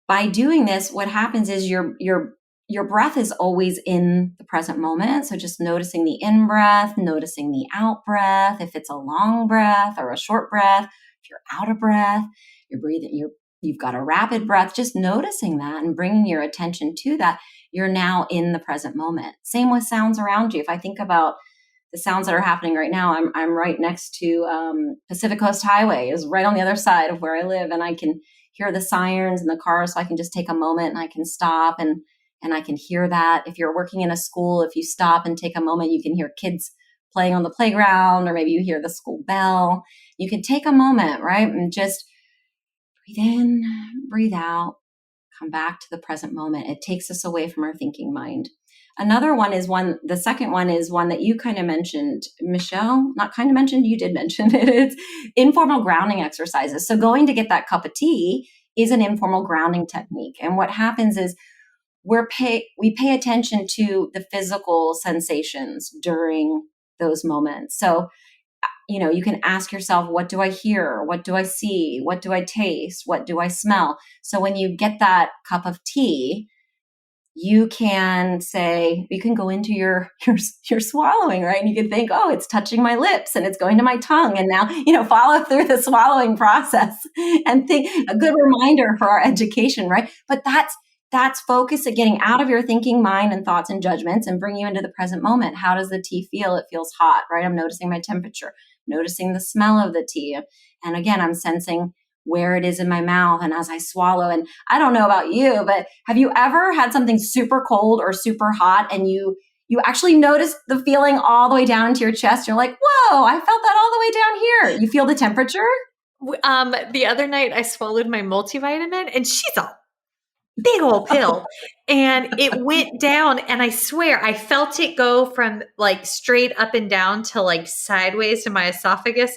by doing this, what happens is your breath is always in the present moment. So just noticing the in-breath, noticing the out-breath, if it's a long breath or a short breath, if you're out of breath, you're breathing, you've got a rapid breath, just noticing that and bringing your attention to that, you're now in the present moment. Same with sounds around you. If I think about the sounds that are happening right now, I'm right next to Pacific Coast Highway is right on the other side of where I live, and I can hear the sirens in the car, so I can just take a moment and I can stop and I can hear that. If you're working in a school, if you stop and take a moment, you can hear kids playing on the playground, or maybe you hear the school bell. You can take a moment, right? And just breathe in, breathe out, come back to the present moment. It takes us away from our thinking mind. Another one is the second one is one that you kind of mentioned, Michelle, not kind of mentioned, you did mention it. It's informal grounding exercises. So going to get that cup of tea is an informal grounding technique. And what happens is we pay attention to the physical sensations during those moments. So, you can ask yourself, what do I hear? What do I see? What do I taste? What do I smell? So when you get that cup of tea, you can go into your swallowing, right? And you can think, oh, it's touching my lips and it's going to my tongue. And now, follow through the swallowing process and think, a good reminder for our education, right? But that's focus at getting out of your thinking mind and thoughts and judgments and bring you into the present moment. How does the tea feel? It feels hot, right? I'm noticing my temperature, noticing the smell of the tea. And again, I'm sensing where it is in my mouth and as I swallow. And I don't know about you, but have you ever had something super cold or super hot and you actually notice the feeling all the way down into your chest? You're like, whoa, I felt that all the way down here. You feel the temperature? The other night I swallowed my multivitamin, and she's a big old pill, and it went down, and I swear I felt it go from like straight up and down to like sideways to my esophagus.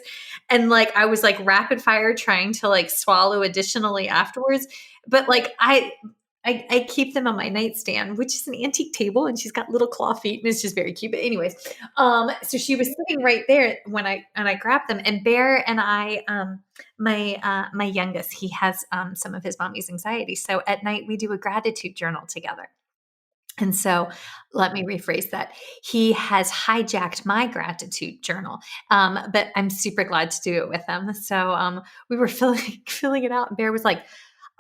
And like, I was like rapid fire trying to like swallow additionally afterwards. But like, I keep them on my nightstand, which is an antique table, and she's got little claw feet, and it's just very cute. But anyways, so she was sitting right there when I grabbed them. And Bear and I, my youngest, he has some of his mommy's anxiety. So at night we do a gratitude journal together. And so let me rephrase that. He has hijacked my gratitude journal, but I'm super glad to do it with him. So we were filling it out, and Bear was like,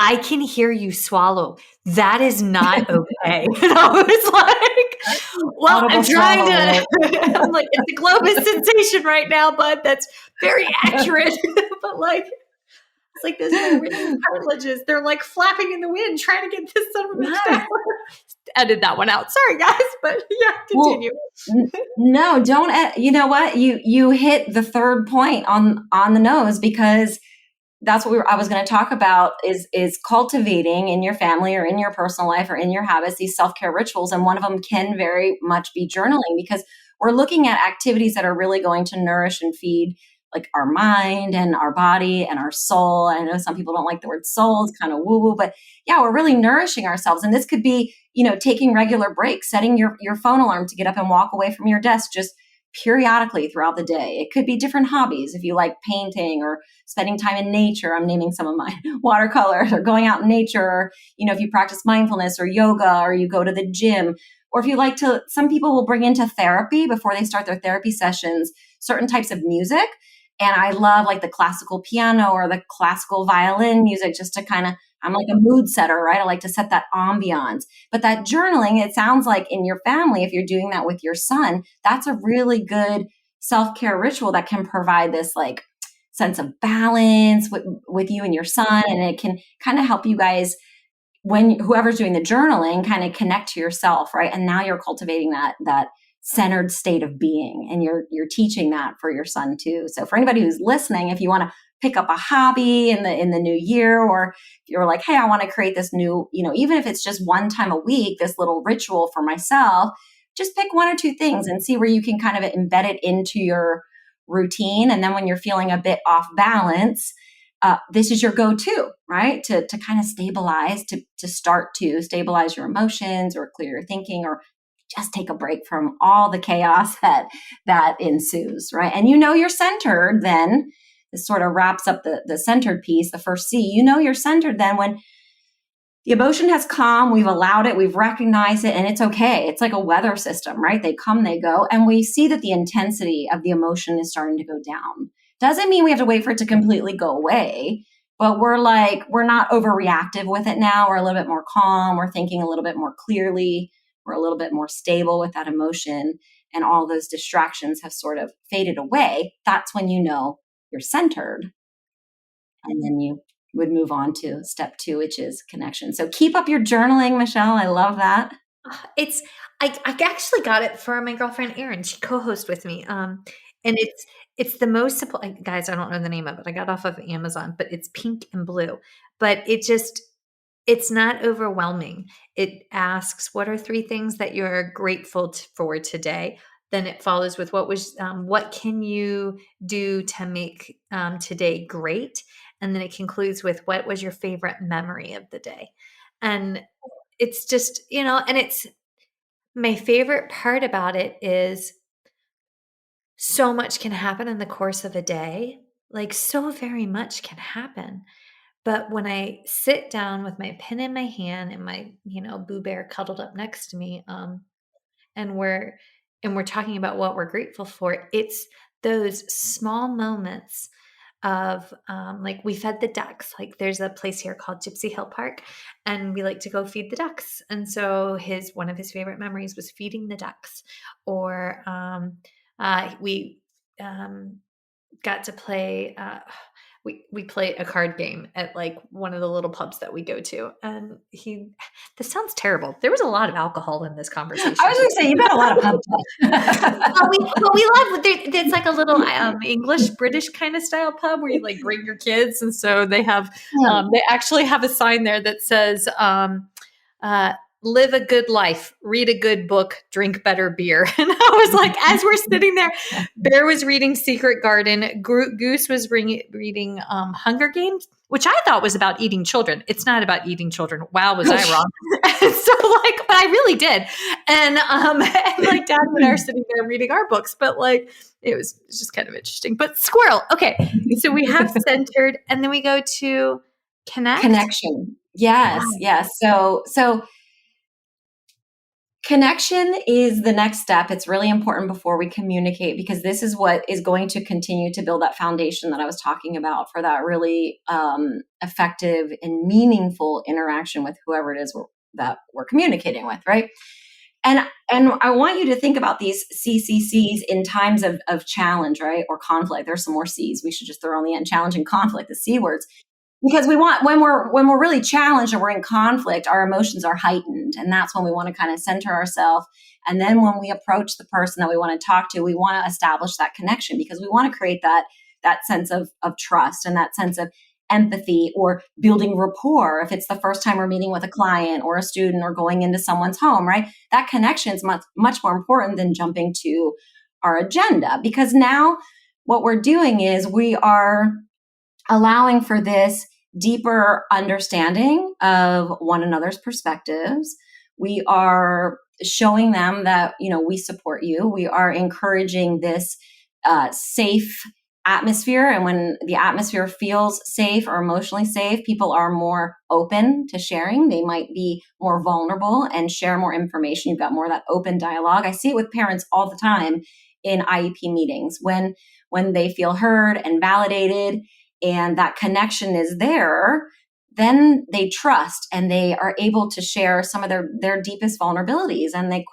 I can hear you swallow. That is not okay. And I was like, well, I'm trying to, I'm like, it's a Globus sensation right now, bud. That's very accurate. But like, it's like those cartilages. They're like flapping in the wind, trying to get this son of a bitch down. Edit that one out. Sorry, guys. But yeah, continue. Well, no, don't. You know what? You hit the third point on the nose, because that's what I was going to talk about is cultivating in your family or in your personal life or in your habits, these self-care rituals. And one of them can very much be journaling, because we're looking at activities that are really going to nourish and feed like our mind and our body and our soul. I know some people don't like the word soul. It's kind of woo-woo, but yeah, we're really nourishing ourselves. And this could be, taking regular breaks, setting your phone alarm to get up and walk away from your desk just periodically throughout the day. It could be different hobbies. If you like painting or spending time in nature, I'm naming some of mine, watercolors, or going out in nature, or, if you practice mindfulness or yoga, or you go to the gym, or if you like to, some people will bring into therapy before they start their therapy sessions, certain types of music. And I love like the classical piano or the classical violin music, just to kind of I'm like a mood setter, right? I like to set that ambiance. But that journaling, it sounds like in your family, if you're doing that with your son, that's a really good self-care ritual that can provide this like sense of balance with you and your son. And it can kind of help you guys, when whoever's doing the journaling, kind of connect to yourself, right? And now you're cultivating that centered state of being, and you're teaching that for your son too. So for anybody who's listening, if you want to pick up a hobby in the new year, or you're like, hey, I want to create this new, even if it's just one time a week, this little ritual for myself, just pick one or two things and see where you can kind of embed it into your routine. And then when you're feeling a bit off balance, this is your go-to, right? To kind of stabilize, to start to stabilize your emotions or clear your thinking, or just take a break from all the chaos that ensues, right? And you're centered then. This sort of wraps up the centered piece, the first C. You're centered then when the emotion has come, we've allowed it, we've recognized it, and it's okay. It's like a weather system, right? They come, they go, and we see that the intensity of the emotion is starting to go down. Doesn't mean we have to wait for it to completely go away, but we're not overreactive with it now. We're a little bit more calm. We're thinking a little bit more clearly. We're a little bit more stable with that emotion, and all those distractions have sort of faded away. That's when you're centered. And then you would move on to step 2, which is connection. So keep up your journaling, Michelle. I love that. I actually got it for my girlfriend, Erin. She co-hosts with me. And it's the most simple, guys, I don't know the name of it. I got off of Amazon, but it's pink and blue, but it's not overwhelming. It asks, what are 3 things that you're grateful for today? Then it follows with what can you do to make today great? And then it concludes with, what was your favorite memory of the day? And it's just, and it's my favorite part about it is so much can happen in the course of a day. Like, so very much can happen. But when I sit down with my pen in my hand and my, Boo Bear cuddled up next to me, and we're talking about what we're grateful for, it's those small moments of like, we fed the ducks. Like, there's a place here called Gypsy Hill Park, and we like to go feed the ducks. And so one of his favorite memories was feeding the ducks. Or we got to play. We play a card game at like one of the little pubs that we go to. And this sounds terrible. There was a lot of alcohol in this conversation. I was going to say, you've had a lot of pub talk. we love, it's like a little English, British kind of style pub where you like bring your kids. And so they have, they actually have a sign there that says, live a good life, read a good book, drink better beer. And I was like, as we're sitting there, Bear was reading Secret Garden. Goose was reading Hunger Games, which I thought was about eating children. It's not about eating children. Wow, was I wrong? But I really did. And like Dad and I are sitting there reading our books, but like, it was just kind of interesting. But squirrel. Okay. So we have centered, and then we go to connection. Yes. Wow. Yes. So connection is the next step. It's really important before we communicate, because this is what is going to continue to build that foundation that I was talking about for that really effective and meaningful interaction with whoever it is that we're communicating with, right? And I want you to think about these CCCs in times of challenge, right? Or conflict. There's some more C's. We should just throw on the end: challenge and conflict, the C words. Because we want, when we're really challenged or we're in conflict, our emotions are heightened. And that's when we want to kind of center ourselves. And then when we approach the person that we want to talk to, we want to establish that connection, because we want to create that sense of trust and that sense of empathy, or building rapport. If it's the first time we're meeting with a client or a student or going into someone's home, right? That connection is much, much more important than jumping to our agenda, because now what we're doing is we are allowing for this deeper understanding of one another's perspectives. We are showing them that, we support you. We are encouraging this safe atmosphere. And when the atmosphere feels safe or emotionally safe, people are more open to sharing. They might be more vulnerable and share more information. You've got more of that open dialogue. I see it with parents all the time in IEP meetings. When they feel heard and validated, and that connection is there, then they trust and they are able to share some of their deepest vulnerabilities, and they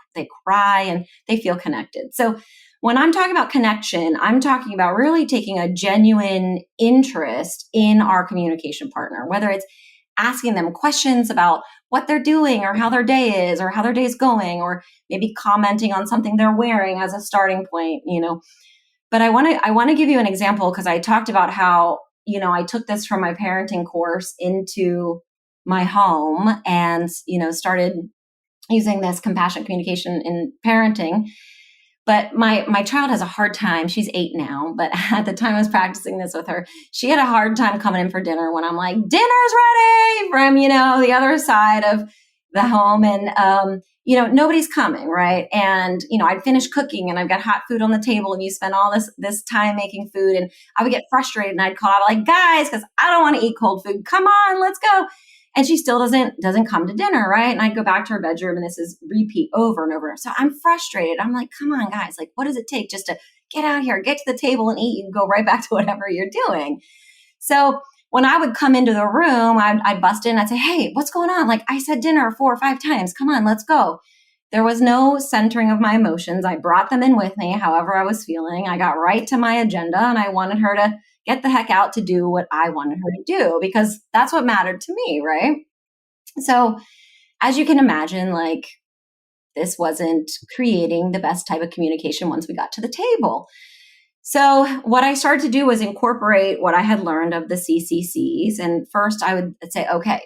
cry and they feel connected. So when I'm talking about connection, I'm talking about really taking a genuine interest in our communication partner, whether it's asking them questions about what they're doing or how their day is or how their day is going, or maybe commenting on something they're wearing as a starting point, But I want to give you an example, because I talked about how, I took this from my parenting course into my home and, started using this compassionate communication in parenting. But my child has a hard time. She's 8 now, but at the time I was practicing this with her, she had a hard time coming in for dinner when I'm like, dinner's ready, from, the other side of the home. And, nobody's coming, right? And, I'd finish cooking and I've got hot food on the table, and you spend all this time making food, and I would get frustrated and I'd call out like, guys, because I don't want to eat cold food. Come on, let's go. And she still doesn't come to dinner, right? And I'd go back to her bedroom, and this is repeat over and over. So I'm frustrated. I'm like, come on, guys, like, what does it take just to get out here, get to the table and eat, and go right back to whatever you're doing? So when I would come into the room, I'd bust in, I'd say, hey, what's going on? Like, I said dinner 4 or 5 times. Come on, let's go. There was no centering of my emotions. I brought them in with me, however I was feeling. I got right to my agenda, and I wanted her to get the heck out to do what I wanted her to do, because that's what mattered to me, right? So as you can imagine, like, this wasn't creating the best type of communication once we got to the table. So what I started to do was incorporate what I had learned of the CCCs. And first I would say, okay,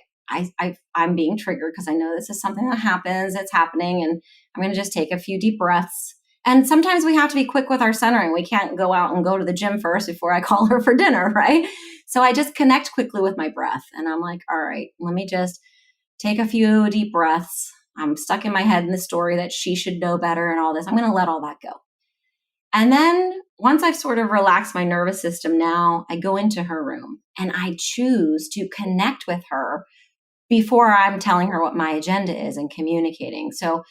I'm being triggered because I know this is something that happens, it's happening, and I'm going to just take a few deep breaths. And sometimes we have to be quick with our centering. We can't go out and go to the gym first before I call her for dinner, right? So I just connect quickly with my breath. And I'm like, all right, let me just take a few deep breaths. I'm stuck in my head in the story that she should know better and all this. I'm going to let all that go. And then once I've sort of relaxed my nervous system, now I go into her room and I choose to connect with her before I'm telling her what my agenda is and communicating. So,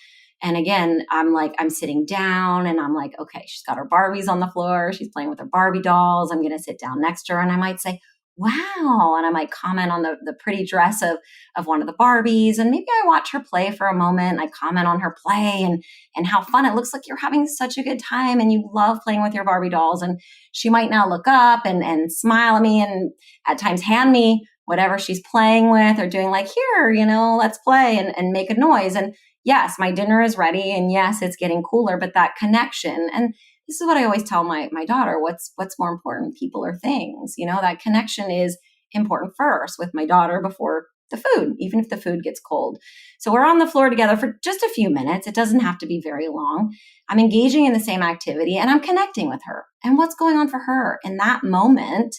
and again, I'm sitting down and I'm like, okay, she's got her Barbies on the floor. She's playing with her Barbie dolls. I'm going to sit down next to her and I might say, wow. And I might comment on the pretty dress of one of the Barbies. And maybe I watch her play for a moment. And I comment on her play and how fun it looks like you're having such a good time and you love playing with your Barbie dolls. And she might now look up and smile at me and at times hand me whatever she's playing with or doing, like, here, let's play and make a noise. And yes, my dinner is ready. And yes, it's getting cooler, but that connection, and this is what I always tell my daughter, what's more important, people or things? That connection is important first with my daughter before the food, even if the food gets cold. So we're on the floor together for just a few minutes. It doesn't have to be very long. I'm engaging in the same activity and I'm connecting with her and what's going on for her in that moment.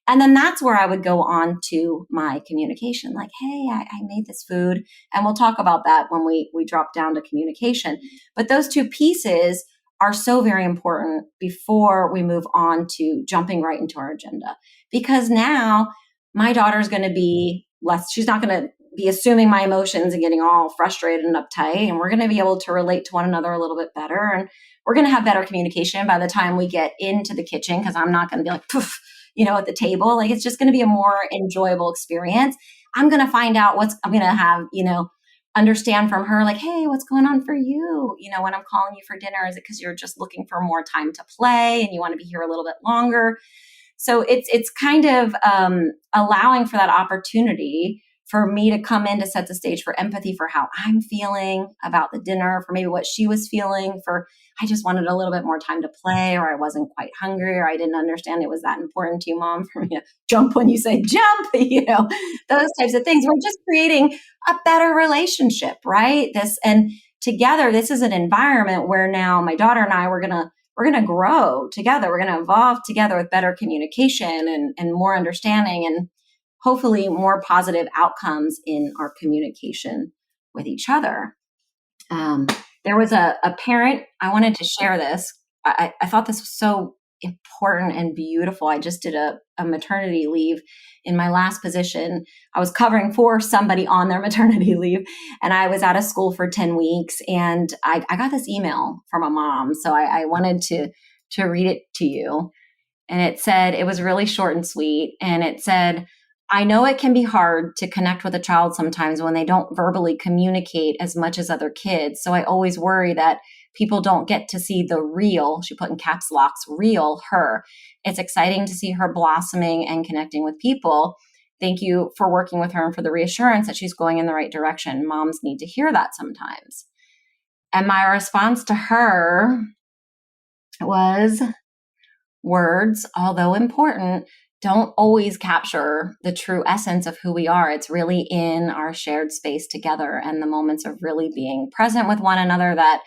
And then that's where I would go on to my communication, like, hey, I made this food. And we'll talk about that when we drop down to communication. But those two pieces are so very important before we move on to jumping right into our agenda. Because now my daughter's going to be she's not going to be assuming my emotions and getting all frustrated and uptight. And we're going to be able to relate to one another a little bit better. And we're going to have better communication by the time we get into the kitchen, because I'm not going to be like, poof, at the table. Like, it's just going to be a more enjoyable experience. I'm going to find out I'm going to have, understand from her, like, hey, what's going on for you? When I'm calling you for dinner, is it because you're just looking for more time to play and you want to be here a little bit longer? So it's kind of allowing for that opportunity for me to come in to set the stage for empathy for how I'm feeling about the dinner, for maybe what she was feeling, for I just wanted a little bit more time to play, or I wasn't quite hungry, or I didn't understand it was that important to you, Mom, for me to jump when you say jump, those types of things. We're just creating a better relationship, right? And together, this is an environment where now my daughter and I, we're going to grow together. We're going to evolve together with better communication and more understanding and hopefully more positive outcomes in our communication with each other. There was a parent, I wanted to share this. I thought this was so important and beautiful. I just did a maternity leave in my last position. I was covering for somebody on their maternity leave, and I was out of school for 10 weeks. And I got this email from a mom. So I wanted to read it to you. And it said, it was really short and sweet. And it said, I know it can be hard to connect with a child sometimes when they don't verbally communicate as much as other kids. So I always worry that people don't get to see the real, she put in caps locks, real her. It's exciting to see her blossoming and connecting with people. Thank you for working with her and for the reassurance that she's going in the right direction. Moms need to hear that sometimes. And my response to her was, words, although important, don't always capture the true essence of who we are. It's really in our shared space together and the moments of really being present with one another that,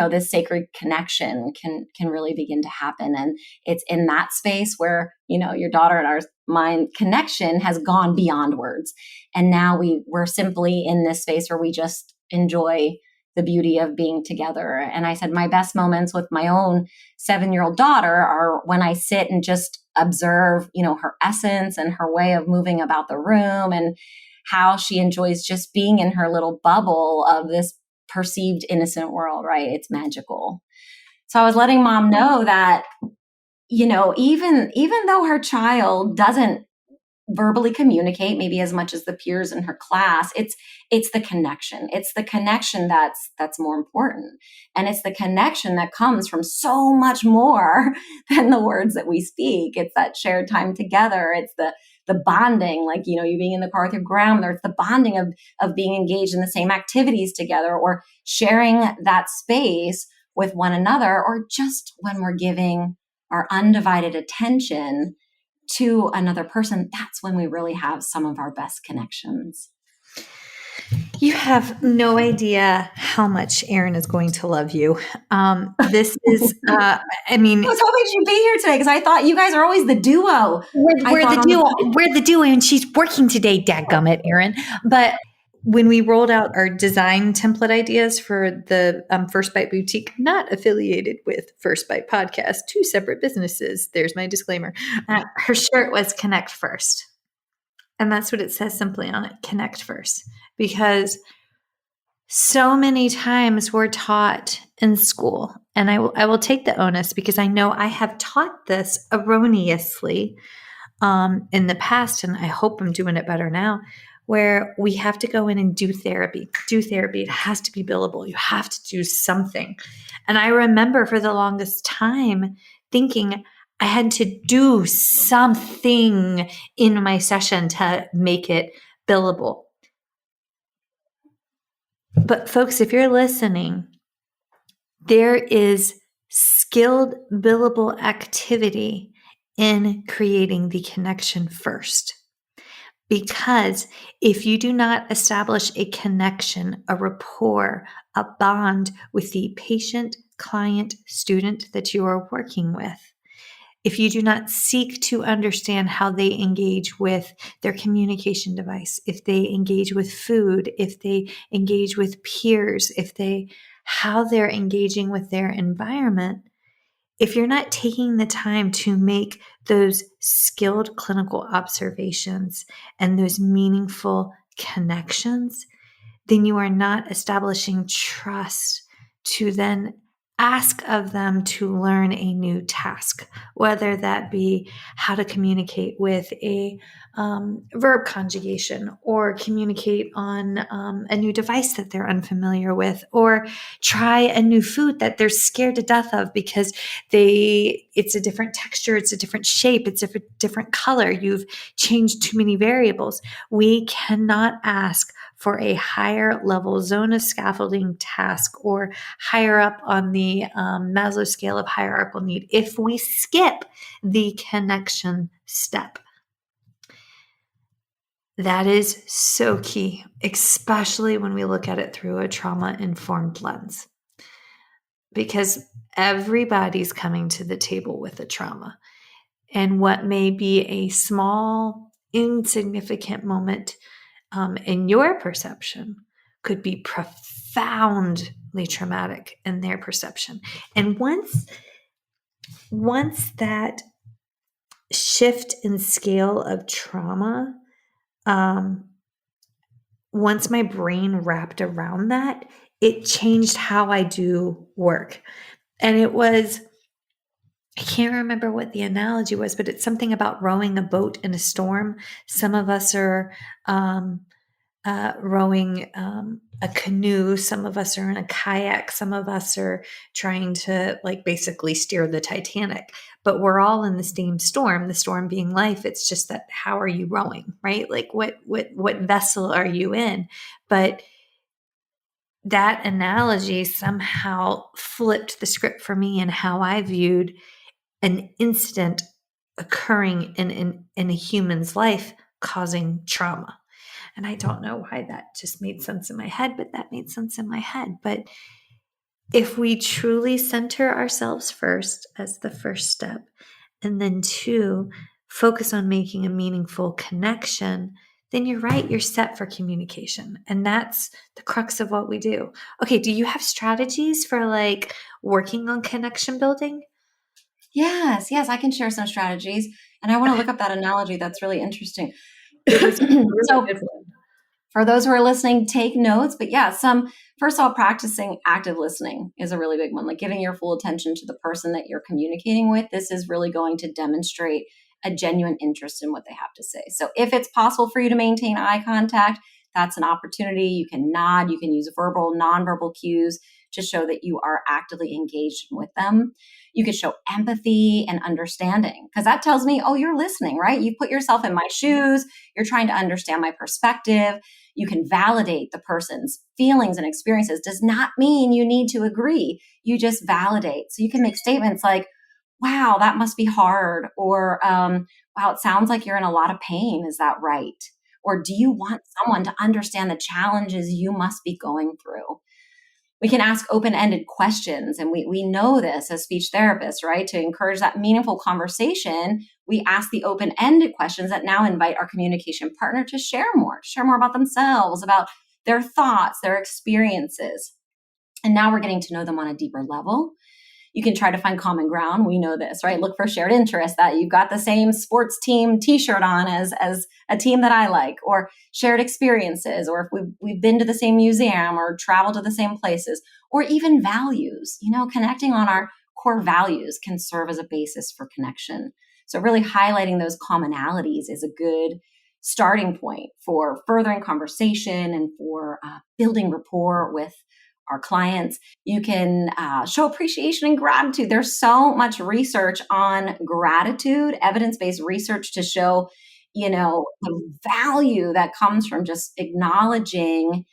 this sacred connection can really begin to happen. And it's in that space where, your daughter and our mind connection has gone beyond words. And now we're simply in this space where we just enjoy the beauty of being together. And I said, my best moments with my own 7-year-old daughter are when I sit and just observe, her essence and her way of moving about the room and how she enjoys just being in her little bubble of this perceived innocent world, right? It's magical. So I was letting mom know that, even though her child doesn't verbally communicate maybe as much as the peers in her class, it's the connection. It's the connection that's more important. And it's the connection that comes from so much more than the words that we speak. It's that shared time together. It's the bonding, like, you being in the car with your grandmother. It's the bonding of being engaged in the same activities together, or sharing that space with one another, or just when we're giving our undivided attention to another person. That's when we really have some of our best connections. You have no idea how much Erin is going to love you. This is, I was hoping she'd be here today because I thought you guys are always the duo. We're the duo. We're the duo, and she's working today, dadgummit, Erin. But when we rolled out our design template ideas for the First Bite Boutique, not affiliated with First Bite Podcast, 2 separate businesses. There's my disclaimer. Her shirt was Connect First. And that's what it says simply on it, Connect First. Because so many times we're taught in school, and I will take the onus because I know I have taught this erroneously in the past, and I hope I'm doing it better now, where we have to go in and do therapy. It has to be billable. You have to do something. And I remember for the longest time thinking I had to do something in my session to make it billable. But folks, if you're listening, there is skilled billable activity in creating the connection first. Because if you do not establish a connection, a rapport, a bond with the patient, client, student that you are working with, if you do not seek to understand how they engage with their communication device, if they engage with food, if they engage with peers, how they're engaging with their environment, if you're not taking the time to make those skilled clinical observations and those meaningful connections, then you are not establishing trust to then ask of them to learn a new task, whether that be how to communicate with a verb conjugation, or communicate on a new device that they're unfamiliar with, or try a new food that they're scared to death of because it's a different texture, it's a different shape, it's a different color. You've changed too many variables. We cannot ask for a higher level zone of scaffolding task or higher up on the Maslow scale of hierarchical need if we skip the connection step. That is so key, especially when we look at it through a trauma-informed lens, because everybody's coming to the table with a trauma. And what may be a small, insignificant moment in your perception could be profoundly traumatic in their perception. And once that shift in scale of trauma, once my brain wrapped around that, it changed how I do work. And it was I can't remember what the analogy was, but it's something about rowing a boat in a storm. Some of us are rowing a canoe. Some of us are in a kayak. Some of us are trying to like basically steer the Titanic, but we're all in the same storm, the storm being life. It's just that how are you rowing, right? Like what vessel are you in? But that analogy somehow flipped the script for me and how I viewed an incident occurring in a human's life causing trauma. And I don't know why that just made sense in my head, but that made sense in my head. But if we truly center ourselves first as the first step, and then two, focus on making a meaningful connection, then you're right, you're set for communication. And that's the crux of what we do. Okay, do you have strategies for like working on connection building? Yes, I can share some strategies. And I want to look up that analogy. That's really interesting. So for those who are listening, take notes. But yeah, first of all, practicing active listening is a really big one, like giving your full attention to the person that you're communicating with. This is really going to demonstrate a genuine interest in what they have to say. So if it's possible for you to maintain eye contact, that's an opportunity. You can nod, you can use verbal, nonverbal cues to show that you are actively engaged with them. You can show empathy and understanding because that tells me, oh, you're listening, right? You put yourself in my shoes. You're trying to understand my perspective. You can validate the person's feelings and experiences. Does not mean you need to agree. You just validate. So you can make statements like, wow, that must be hard. Or, wow, it sounds like you're in a lot of pain. Is that right? Or do you want someone to understand the challenges you must be going through? We can ask open-ended questions. And we know this as speech therapists, right? To encourage that meaningful conversation, we ask the open-ended questions that now invite our communication partner to share more about themselves, about their thoughts, their experiences. And now we're getting to know them on a deeper level. You can try to find common ground. We know this, right? Look for shared interests, that you've got the same sports team t-shirt on as a team that I like, or shared experiences, or if we've been to the same museum or traveled to the same places, or even values. Connecting on our core values can serve as a basis for connection. So really highlighting those commonalities is a good starting point for furthering conversation and for building rapport with our clients. You can show appreciation and gratitude. There's so much research on gratitude, evidence-based research to show, the value that comes from just acknowledging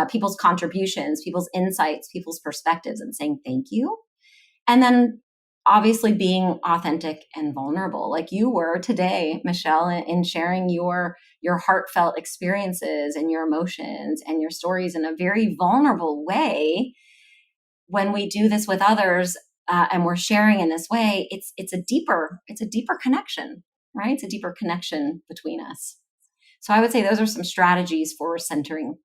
people's contributions, people's insights, people's perspectives, and saying thank you. And then obviously being authentic and vulnerable, like you were today, Michelle, in sharing your heartfelt experiences and your emotions and your stories in a very vulnerable way. When we do this with others and we're sharing in this way, it's a deeper connection, right? It's a deeper connection between us. So I would say those are some strategies for centering.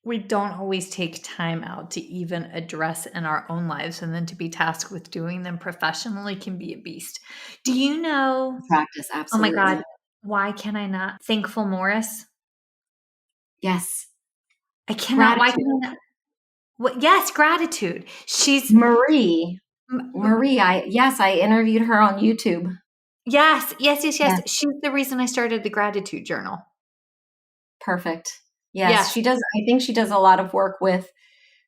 We don't always take time out to even address in our own lives, and then to be tasked with doing them professionally can be a beast. Do you know? Practice, absolutely. Oh my God. Why can I not? Thankful Morris? Yes. I cannot. Gratitude. Why can I not? What? Yes, gratitude. She's Marie. I interviewed her on YouTube. Yes. She's the reason I started the gratitude journal. Perfect. Yes, she does. I think she does a lot of work with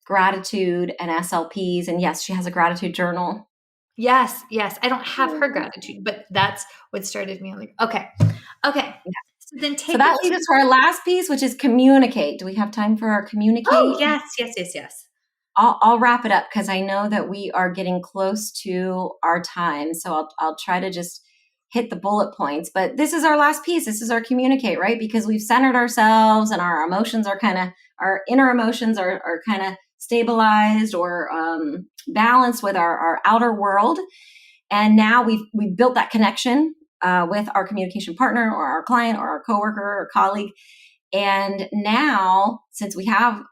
gratitude and SLPs. And yes, she has a gratitude journal. Yes. I don't have her gratitude, but that's what started me on the. Okay. Yeah. So that leads us to our last piece, which is communicate. Do we have time for our communicate? Oh, yes. I'll wrap it up because I know that we are getting close to our time. So I'll try to just hit the bullet points. But this is our last piece. This is our communicate, right? Because we've centered ourselves and our emotions are our inner emotions are kind of stabilized or balanced with our outer world. And now we've built that connection with our communication partner or our client or our coworker or colleague. And now, since we have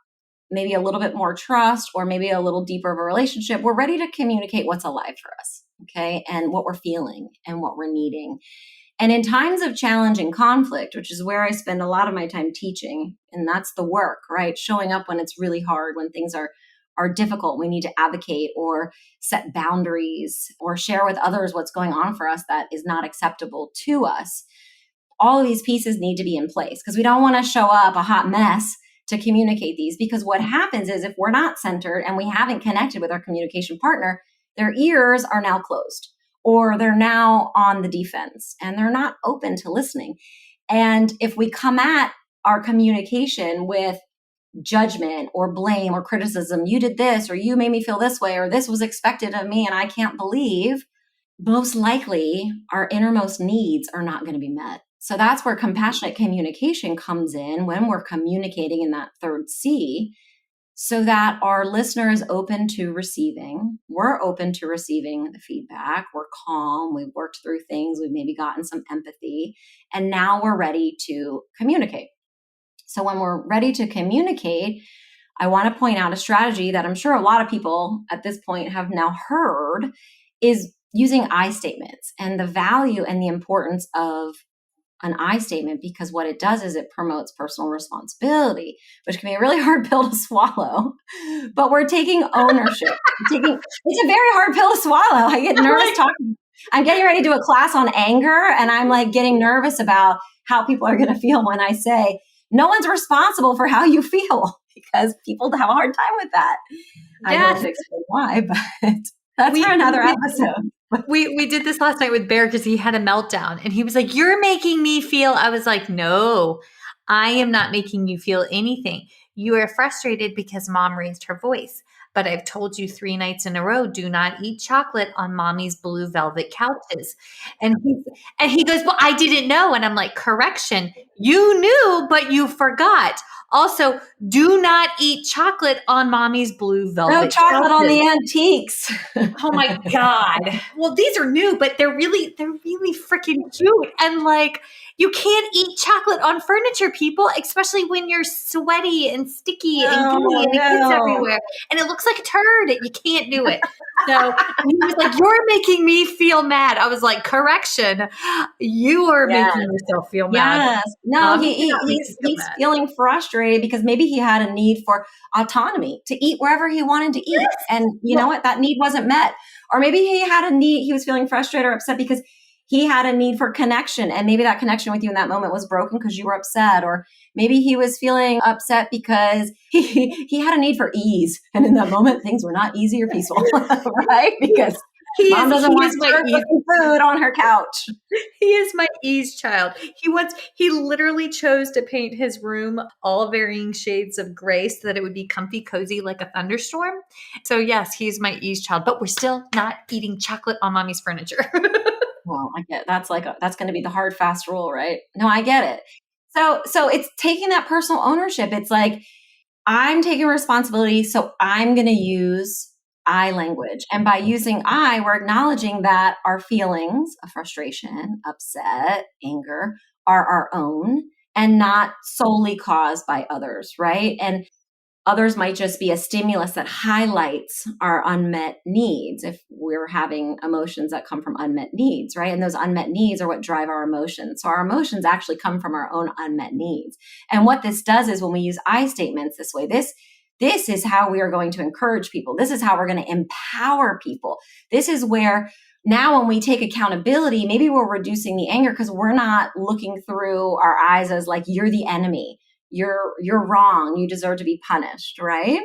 maybe a little bit more trust or maybe a little deeper of a relationship, we're ready to communicate what's alive for us, okay? And what we're feeling and what we're needing. And in times of challenge and conflict, which is where I spend a lot of my time teaching, and that's the work, right? Showing up when it's really hard, when things are are difficult. We need to advocate or set boundaries or share with others what's going on for us that is not acceptable to us. All of these pieces need to be in place because we don't want to show up a hot mess to communicate these, because what happens is if we're not centered and we haven't connected with our communication partner, their ears are now closed or they're now on the defense and they're not open to listening. And if we come at our communication with judgment or blame or criticism, you did this, or you made me feel this way, or this was expected of me and I can't believe, most likely our innermost needs are not going to be met. So that's where compassionate communication comes in when we're communicating in that third C, so that our listener is open to receiving. We're open to receiving the feedback. We're calm. We've worked through things. We've maybe gotten some empathy. And now we're ready to communicate. So when we're ready to communicate, I want to point out a strategy that I'm sure a lot of people at this point have now heard is using I statements and the value and the importance of an I statement, because what it does is it promotes personal responsibility, which can be a really hard pill to swallow, but we're taking ownership. It's a very hard pill to swallow. I get nervous talking. I'm getting ready to do a class on anger and I'm like getting nervous about how people are going to feel when I say, no one's responsible for how you feel, because people have a hard time with that. I don't have to explain why, but that's for another episode. We did this last night with Bear because he had a meltdown and he was like, you're making me feel. I was like, no, I am not making you feel anything. You are frustrated because mom raised her voice. But I've told you 3 nights in a row, do not eat chocolate on mommy's blue velvet couches. And he goes, well, I didn't know. And I'm like, correction, you knew, but you forgot. Also, do not eat chocolate on mommy's blue velvet couches. No chocolate on the antiques. Oh my God. Well, these are new, but they're really freaking cute. And like, you can't eat chocolate on furniture, people, especially when you're sweaty and sticky and gooey and it gets everywhere. And it looks like a turd. You can't do it. So he was like, you're making me feel mad. I was like, correction. You are making yourself feel mad. Yes. No, he's feeling frustrated because maybe he had a need for autonomy to eat wherever he wanted to eat. And you know what? That need wasn't met. Or maybe he was feeling frustrated or upset because he had a need for connection. And maybe that connection with you in that moment was broken because you were upset. Or maybe he was feeling upset because he had a need for ease. And in that moment, things were not easy or peaceful, right? Because mom doesn't want food on her couch. He is my ease child. He literally chose to paint his room all varying shades of gray so that it would be comfy, cozy like a thunderstorm. So yes, he's my ease child, but we're still not eating chocolate on mommy's furniture. Well, I get that's going to be the hard, fast rule, right? No, I get it. So it's taking that personal ownership. It's like, I'm taking responsibility. So I'm going to use I language. And by using I, we're acknowledging that our feelings of frustration, upset, anger are our own and not solely caused by others, right? And others might just be a stimulus that highlights our unmet needs if we're having emotions that come from unmet needs, right? And those unmet needs are what drive our emotions. So our emotions actually come from our own unmet needs. And what this does is when we use I statements this way, this is how we are going to encourage people. This is how we're going to empower people. This is where now when we take accountability, maybe we're reducing the anger because we're not looking through our eyes as like, you're the enemy. You're wrong. You deserve to be punished, right?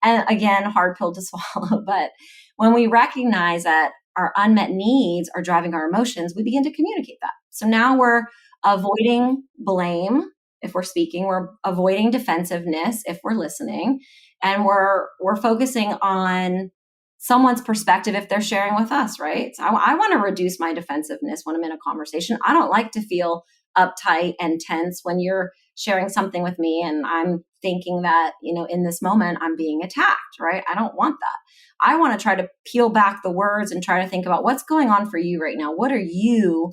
And again, hard pill to swallow. But when we recognize that our unmet needs are driving our emotions, we begin to communicate that. So now we're avoiding blame. If we're speaking, we're avoiding defensiveness if we're listening, and we're focusing on someone's perspective if they're sharing with us, right? So I want to reduce my defensiveness when I'm in a conversation. I don't like to feel uptight and tense when you're sharing something with me and I'm thinking that, in this moment I'm being attacked, right? I don't want that. I want to try to peel back the words and try to think about what's going on for you right now. What are you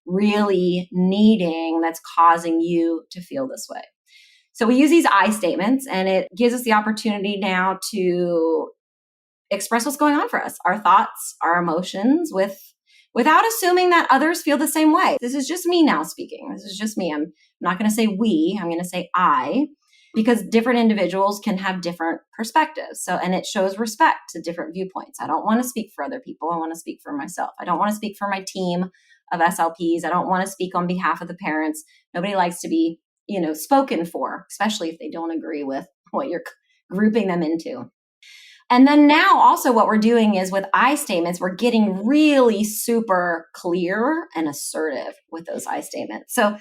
really needing that's causing you to feel this way? So we use these I statements and it gives us the opportunity now to express what's going on for us, our thoughts, our emotions without assuming that others feel the same way. This is just me now speaking. This is just me. I'm not going to say we, I'm going to say I. because different individuals can have different perspectives. So, and it shows respect to different viewpoints. I don't want to speak for other people. I want to speak for myself. I don't want to speak for my team of SLPs. I don't want to speak on behalf of the parents. Nobody likes to be, spoken for, especially if they don't agree with what you're grouping them into. And then now also what we're doing is with I statements, we're getting really super clear and assertive with those I statements. So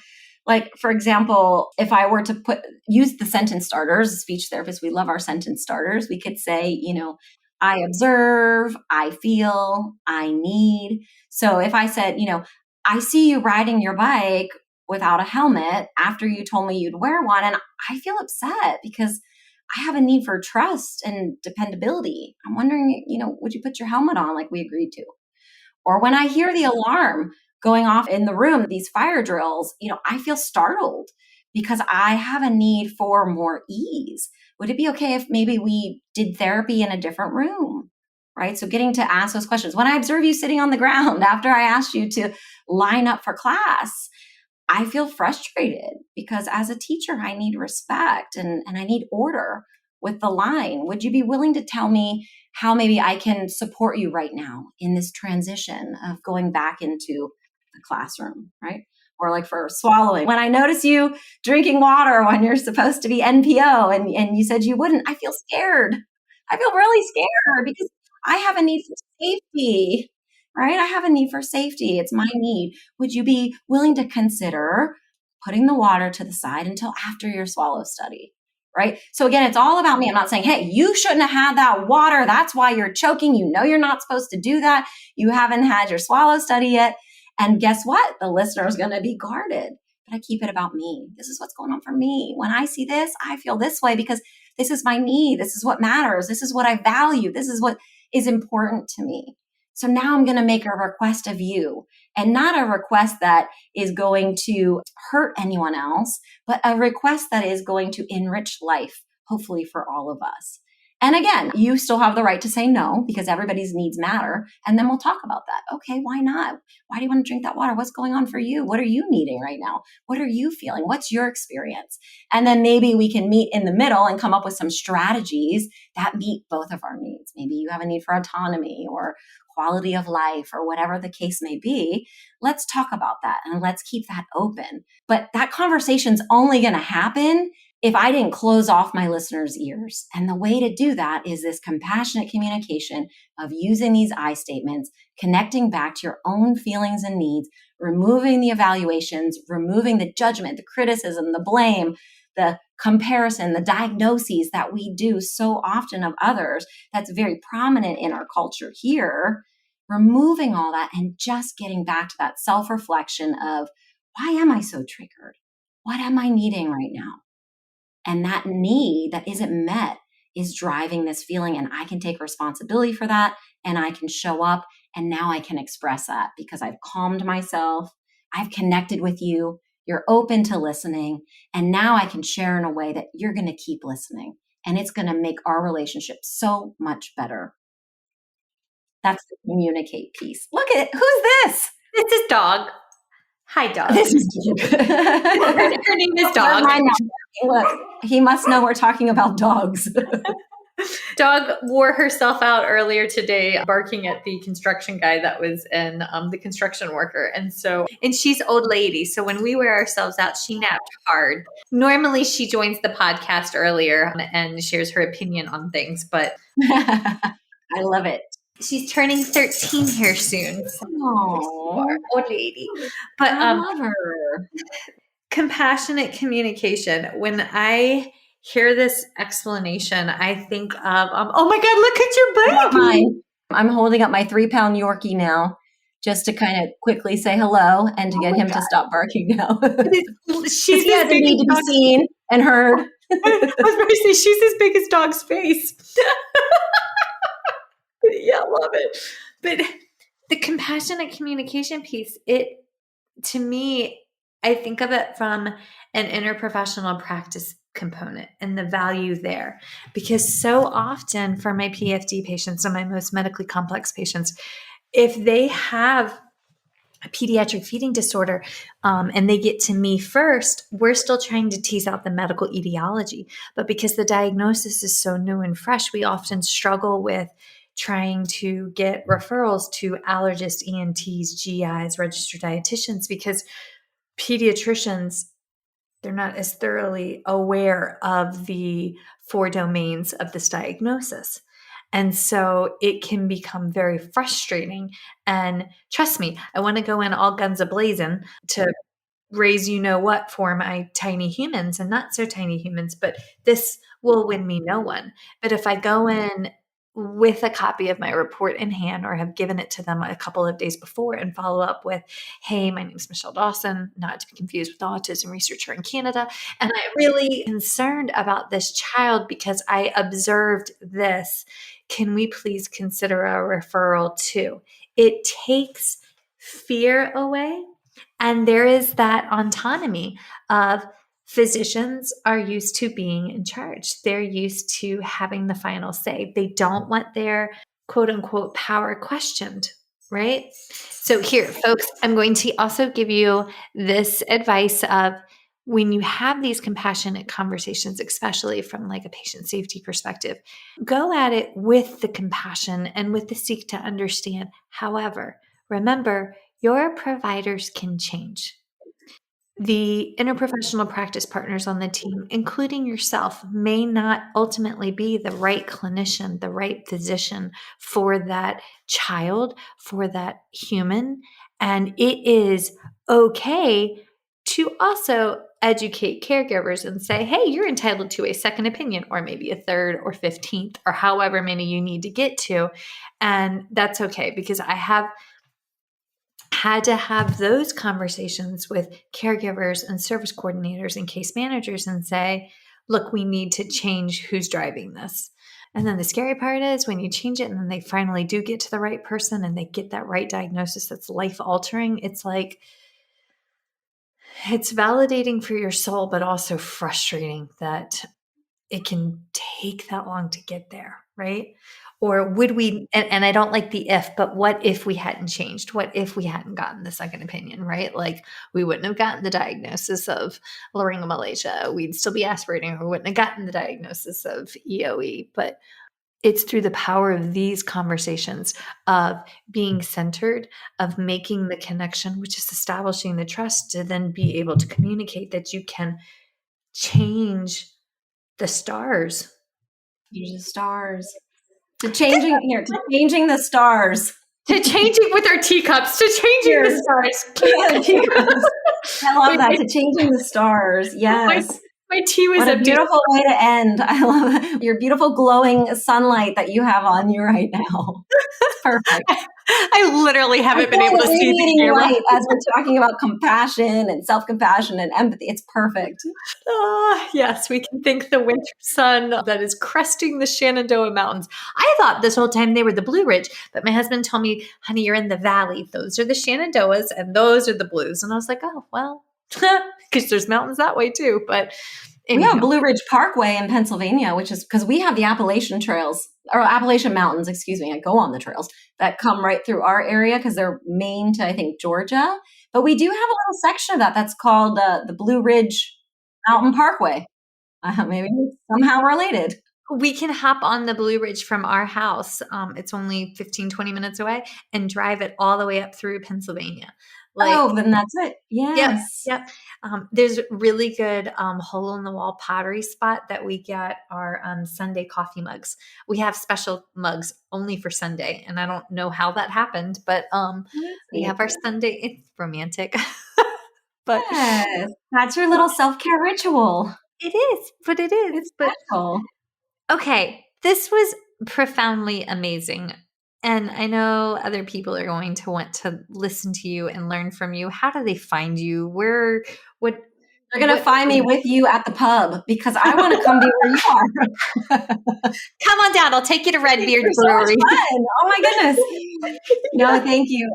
like, for example, if I were to use the sentence starters, speech therapists, we love our sentence starters. We could say, I observe, I feel, I need. So if I said, I see you riding your bike without a helmet after you told me you'd wear one, and I feel upset because I have a need for trust and dependability. I'm wondering, would you put your helmet on like we agreed to? Or when I hear the alarm going off in the room, these fire drills, I feel startled because I have a need for more ease. Would it be okay if maybe we did therapy in a different room? Right? So getting to ask those questions. When I observe you sitting on the ground after I asked you to line up for class, I feel frustrated because as a teacher, I need respect and I need order with the line. Would you be willing to tell me how maybe I can support you right now in this transition of going back into the classroom, right? Or like for swallowing. When I notice you drinking water when you're supposed to be NPO and you said you wouldn't, I feel scared. I feel really scared because I have a need for safety. Right? I have a need for safety. It's my need. Would you be willing to consider putting the water to the side until after your swallow study? Right? So again, it's all about me. I'm not saying, hey, you shouldn't have had that water. That's why you're choking. You're not supposed to do that. You haven't had your swallow study yet. And guess what? The listener is going to be guarded. But I keep it about me. This is what's going on for me. When I see this, I feel this way because this is my need. This is what matters. This is what I value. This is what is important to me. So now I'm going to make a request of you, and not a request that is going to hurt anyone else, but a request that is going to enrich life, hopefully for all of us. And again, you still have the right to say no because everybody's needs matter. And then we'll talk about that. Okay, why not? Why do you want to drink that water? What's going on for you? What are you needing right now? What are you feeling? What's your experience? And then maybe we can meet in the middle and come up with some strategies that meet both of our needs. Maybe you have a need for autonomy or quality of life or whatever the case may be. Let's talk about that and let's keep that open. But that conversation's only going to happen if I didn't close off my listeners' ears. And the way to do that is this compassionate communication of using these I statements, connecting back to your own feelings and needs, removing the evaluations, removing the judgment, the criticism, the blame, the comparison, the diagnoses that we do so often of others that's very prominent in our culture here, removing all that and just getting back to that self-reflection of, why am I so triggered? What am I needing right now? And that need that isn't met is driving this feeling, and I can take responsibility for that and I can show up, and now I can express that because I've calmed myself, I've connected with you, you're open to listening, and now I can share in a way that you're going to keep listening, and it's going to make our relationship so much better. That's the communicate piece. Look at it. Who's this? This is Dog. Hi, Dog. This is Her name is Dog. Look, he must know we're talking about dogs. Dog wore herself out earlier today barking at the construction guy that was in the construction worker. And she's old lady. So when we wear ourselves out, she napped hard. Normally she joins the podcast earlier and shares her opinion on things, but I love it. She's turning 13 here soon. So old lady. But I love her. Compassionate communication. When I hear this explanation, I think of, oh my God, look at your baby. I'm holding up my 3-pound Yorkie now just to kind of quickly say hello and to get him to stop barking now. She doesn't need to be seen and heard. I was going to say, she's as big as Dog's face. Yeah, love it. But the compassionate communication piece, to me, I think of it from an interprofessional practice component and the value there. Because so often for my PFD patients and my most medically complex patients, if they have a pediatric feeding disorder, and they get to me first, we're still trying to tease out the medical etiology. But because the diagnosis is so new and fresh, we often struggle with trying to get referrals to allergists, ENTs, GIs, registered dietitians, because pediatricians, they're not as thoroughly aware of the 4 domains of this diagnosis. And so it can become very frustrating. And trust me, I want to go in all guns a-blazing to raise what for my tiny humans and not so tiny humans, but this will win me no one. But if I go in with a copy of my report in hand, or have given it to them a couple of days before and follow up with, hey, my name is Michelle Dawson, not to be confused with the autism researcher in Canada, and I'm really concerned about this child because I observed this. Can we please consider a referral to? It takes fear away. And there is that autonomy of physicians are used to being in charge. They're used to having the final say. They don't want their quote unquote power questioned, right? So here, folks, I'm going to also give you this advice of, when you have these compassionate conversations, especially from like a patient safety perspective, go at it with the compassion and with the seek to understand. However, remember, your providers can change. The interprofessional practice partners on the team, including yourself, may not ultimately be the right clinician, the right physician for that child, for that human. And it is okay to also educate caregivers and say, hey, you're entitled to a second opinion, or maybe a third or 15th, or however many you need to get to. And that's okay, because I have had to have those conversations with caregivers and service coordinators and case managers and say, look, we need to change who's driving this. And then the scary part is when you change it and then they finally do get to the right person and they get that right diagnosis that's life altering, it's like, it's validating for your soul, but also frustrating that it can take that long to get there, right? Or would we, and I don't like the if, but what if we hadn't changed? What if we hadn't gotten the second opinion, right? Like we wouldn't have gotten the diagnosis of laryngomalacia. We'd still be aspirating, or we wouldn't have gotten the diagnosis of EOE. But it's through the power of these conversations, of being centered, of making the connection, which is establishing the trust, to then be able to communicate that you can change the stars. Change the stars. To changing the stars. To changing with our teacups. To changing the stars. I love that. To changing the stars. Yes. My tea was what a beautiful way to end. I love that. Your beautiful glowing sunlight that you have on you right now. It's perfect. I literally haven't been able to see the camera. Light as we're talking about compassion and self-compassion and empathy. It's perfect. Yes, we can thank the winter sun that is cresting the Shenandoah Mountains. I thought this whole time they were the Blue Ridge, but my husband told me, honey, you're in the valley. Those are the Shenandoahs and those are the Blues. And I was like, oh, well, because there's mountains that way too. But we have Blue Ridge Parkway in Pennsylvania, which is because we have the Appalachian trails, or Appalachian Mountains, excuse me. I go on the trails that come right through our area because they're Maine to, I think, Georgia. But we do have a little section of that that's called the Blue Ridge Mountain Parkway. Maybe it's somehow related. We can hop on the Blue Ridge from our house. It's only 15, 20 minutes away, and drive it all the way up through Pennsylvania. Then that's it. Yes. Yep. There's really good hole in the wall pottery spot that we get our Sunday coffee mugs. We have special mugs only for Sunday, and I don't know how that happened, but we have our Sunday. It's romantic. But yes, that's your little self-care ritual. It is, but it is. It's special. Okay, this was profoundly amazing. And I know other people are going to want to listen to you and learn from you. How do they find you? They're going to find me with you at the pub because I want to come be where you are. Come on down. I'll take you to Redbeard Brewery. So fun. Oh my goodness. No, thank you.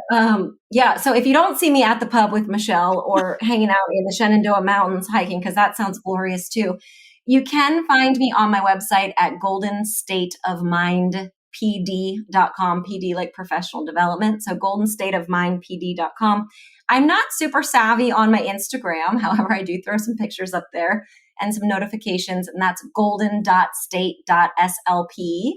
So if you don't see me at the pub with Michelle or hanging out in the Shenandoah Mountains hiking, because that sounds glorious too, you can find me on my website at goldenstateofmind.com. goldenstateofmindpd.com, PD like professional development. So goldenstateofmindpd.com. I'm not super savvy on my Instagram. However, I do throw some pictures up there and some notifications, and that's golden.state.slp.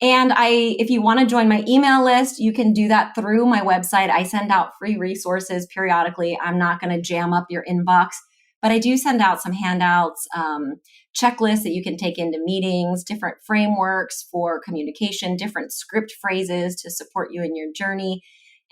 And if you want to join my email list, you can do that through my website. I send out free resources periodically. I'm not going to jam up your inbox, but I do send out some handouts, checklists that you can take into meetings, different frameworks for communication, different script phrases to support you in your journey,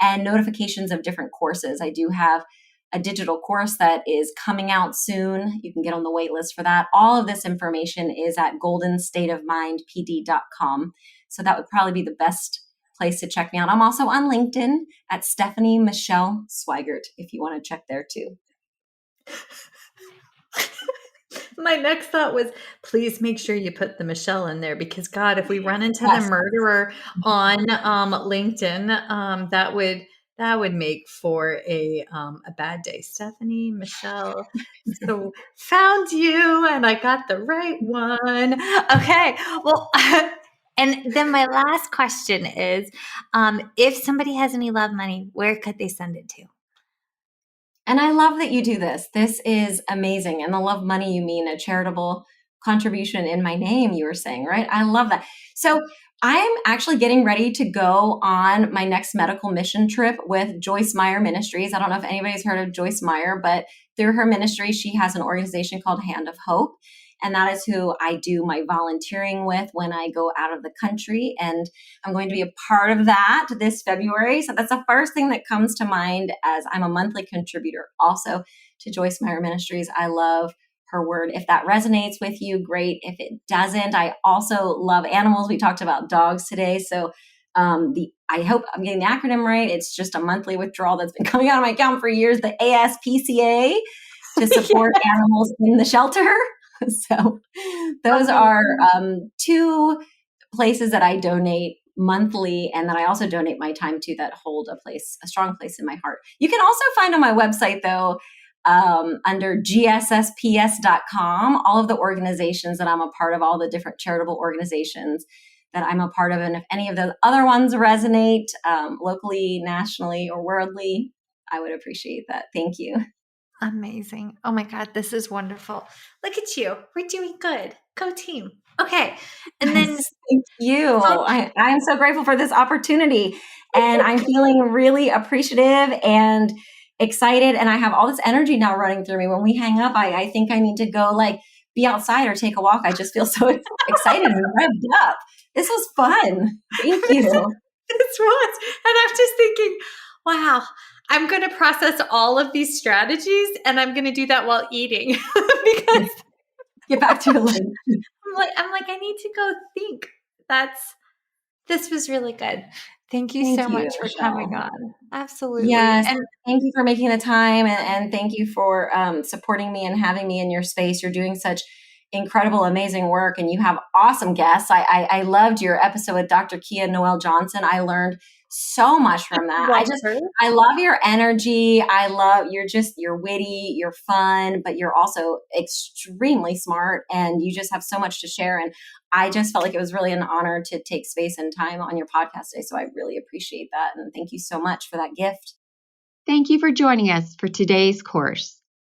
and notifications of different courses. I do have a digital course that is coming out soon. You can get on the wait list for that. All of this information is at goldenstateofmindpd.com. So that would probably be the best place to check me out. I'm also on LinkedIn at Stephanie Michelle Sweigart, if you want to check there too. My next thought was, please make sure you put the Michelle in there, because God, if we run into the murderer on LinkedIn, that would make for a bad day. Stephanie Michelle, so found you, and I got the right one. Okay, well, and then my last question is, if somebody has any love money, where could they send it to? And I love that you do this. This is amazing. And the love money, you mean a charitable contribution in my name, you were saying, right? I love that. So I'm actually getting ready to go on my next medical mission trip with Joyce Meyer Ministries. I don't know if anybody's heard of Joyce Meyer, but through her ministry, she has an organization called Hand of Hope. And that is who I do my volunteering with when I go out of the country. And I'm going to be a part of that this February. So that's the first thing that comes to mind, as I'm a monthly contributor also to Joyce Meyer Ministries. I love her word. If that resonates with you, great. If it doesn't, I also love animals. We talked about dogs today. So I hope I'm getting the acronym right. It's just a monthly withdrawal that's been coming out of my account for years, the ASPCA, to support animals in the shelter. So those are two places that I donate monthly, and that I also donate my time to, that hold a strong place in my heart. You can also find on my website, though, under gssps.com, all of the organizations that I'm a part of, all the different charitable organizations that I'm a part of. And if any of the other ones resonate locally, nationally, or worldly, I would appreciate that. Thank you. Amazing. Oh my God, this is wonderful. Look at you. We're doing good. Go team. Okay. And then thank you. I'm so grateful for this opportunity, and I'm feeling really appreciative and excited. And I have all this energy now running through me. When we hang up, I think I need to go be outside or take a walk. I just feel so excited and revved up. This was fun. Thank you. This was. And I'm just thinking, wow, I'm going to process all of these strategies, and I'm going to do that while eating because get back to your lunch. I'm like, I need to go think. This was really good. Thank you so much for coming on. Absolutely. Yes. And thank you for making the time, and thank you for supporting me and having me in your space. You're doing such incredible, amazing work, and you have awesome guests. I loved your episode with Dr. Kia Noel Johnson. I learned so much from that. I love your energy. You're witty, you're fun, but you're also extremely smart, and you just have so much to share. And I just felt like it was really an honor to take space and time on your podcast today. So I really appreciate that. And thank you so much for that gift. Thank you for joining us for today's course.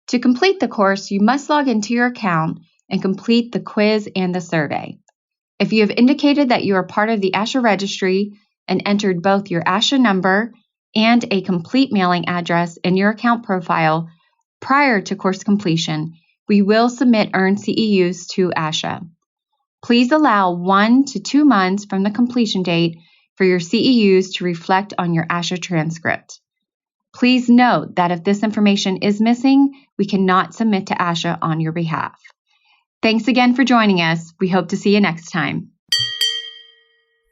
To complete the course, you must log into your account and complete the quiz and the survey. If you have indicated that you are part of the ASHA registry and entered both your ASHA number and a complete mailing address in your account profile prior to course completion, we will submit earned CEUs to ASHA. Please allow 1 to 2 months from the completion date for your CEUs to reflect on your ASHA transcript. Please note that if this information is missing, we cannot submit to ASHA on your behalf. Thanks again for joining us. We hope to see you next time.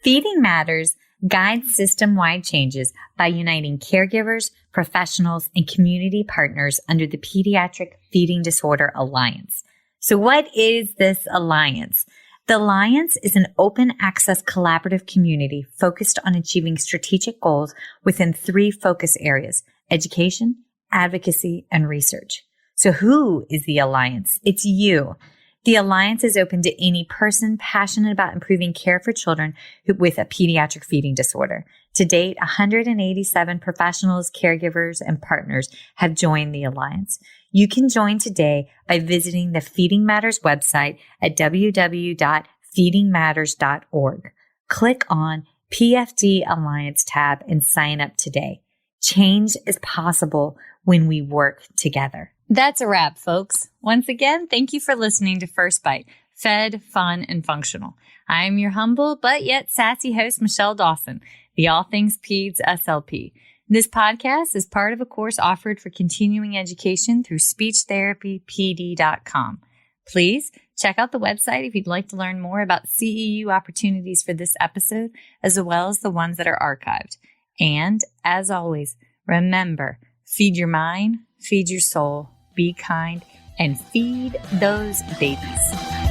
Feeding Matters guides system-wide changes by uniting caregivers, professionals, and community partners under the Pediatric Feeding Disorder Alliance. So what is this alliance? The Alliance is an open access collaborative community focused on achieving strategic goals within 3 focus areas: education, advocacy, and research. So who is the Alliance? It's you. The Alliance is open to any person passionate about improving care for children with a pediatric feeding disorder. To date, 187 professionals, caregivers, and partners have joined the Alliance. You can join today by visiting the Feeding Matters website at www.feedingmatters.org. Click on PFD Alliance tab and sign up today. Change is possible when we work together. That's a wrap, folks. Once again, thank you for listening to First Bite, fed, fun, and functional. I am your humble but yet sassy host, Michelle Dawson, the All Things Peds SLP. This podcast is part of a course offered for continuing education through speechtherapypd.com. Please check out the website if you'd like to learn more about CEU opportunities for this episode, as well as the ones that are archived. And as always, remember, feed your mind, feed your soul, be kind, and feed those babies.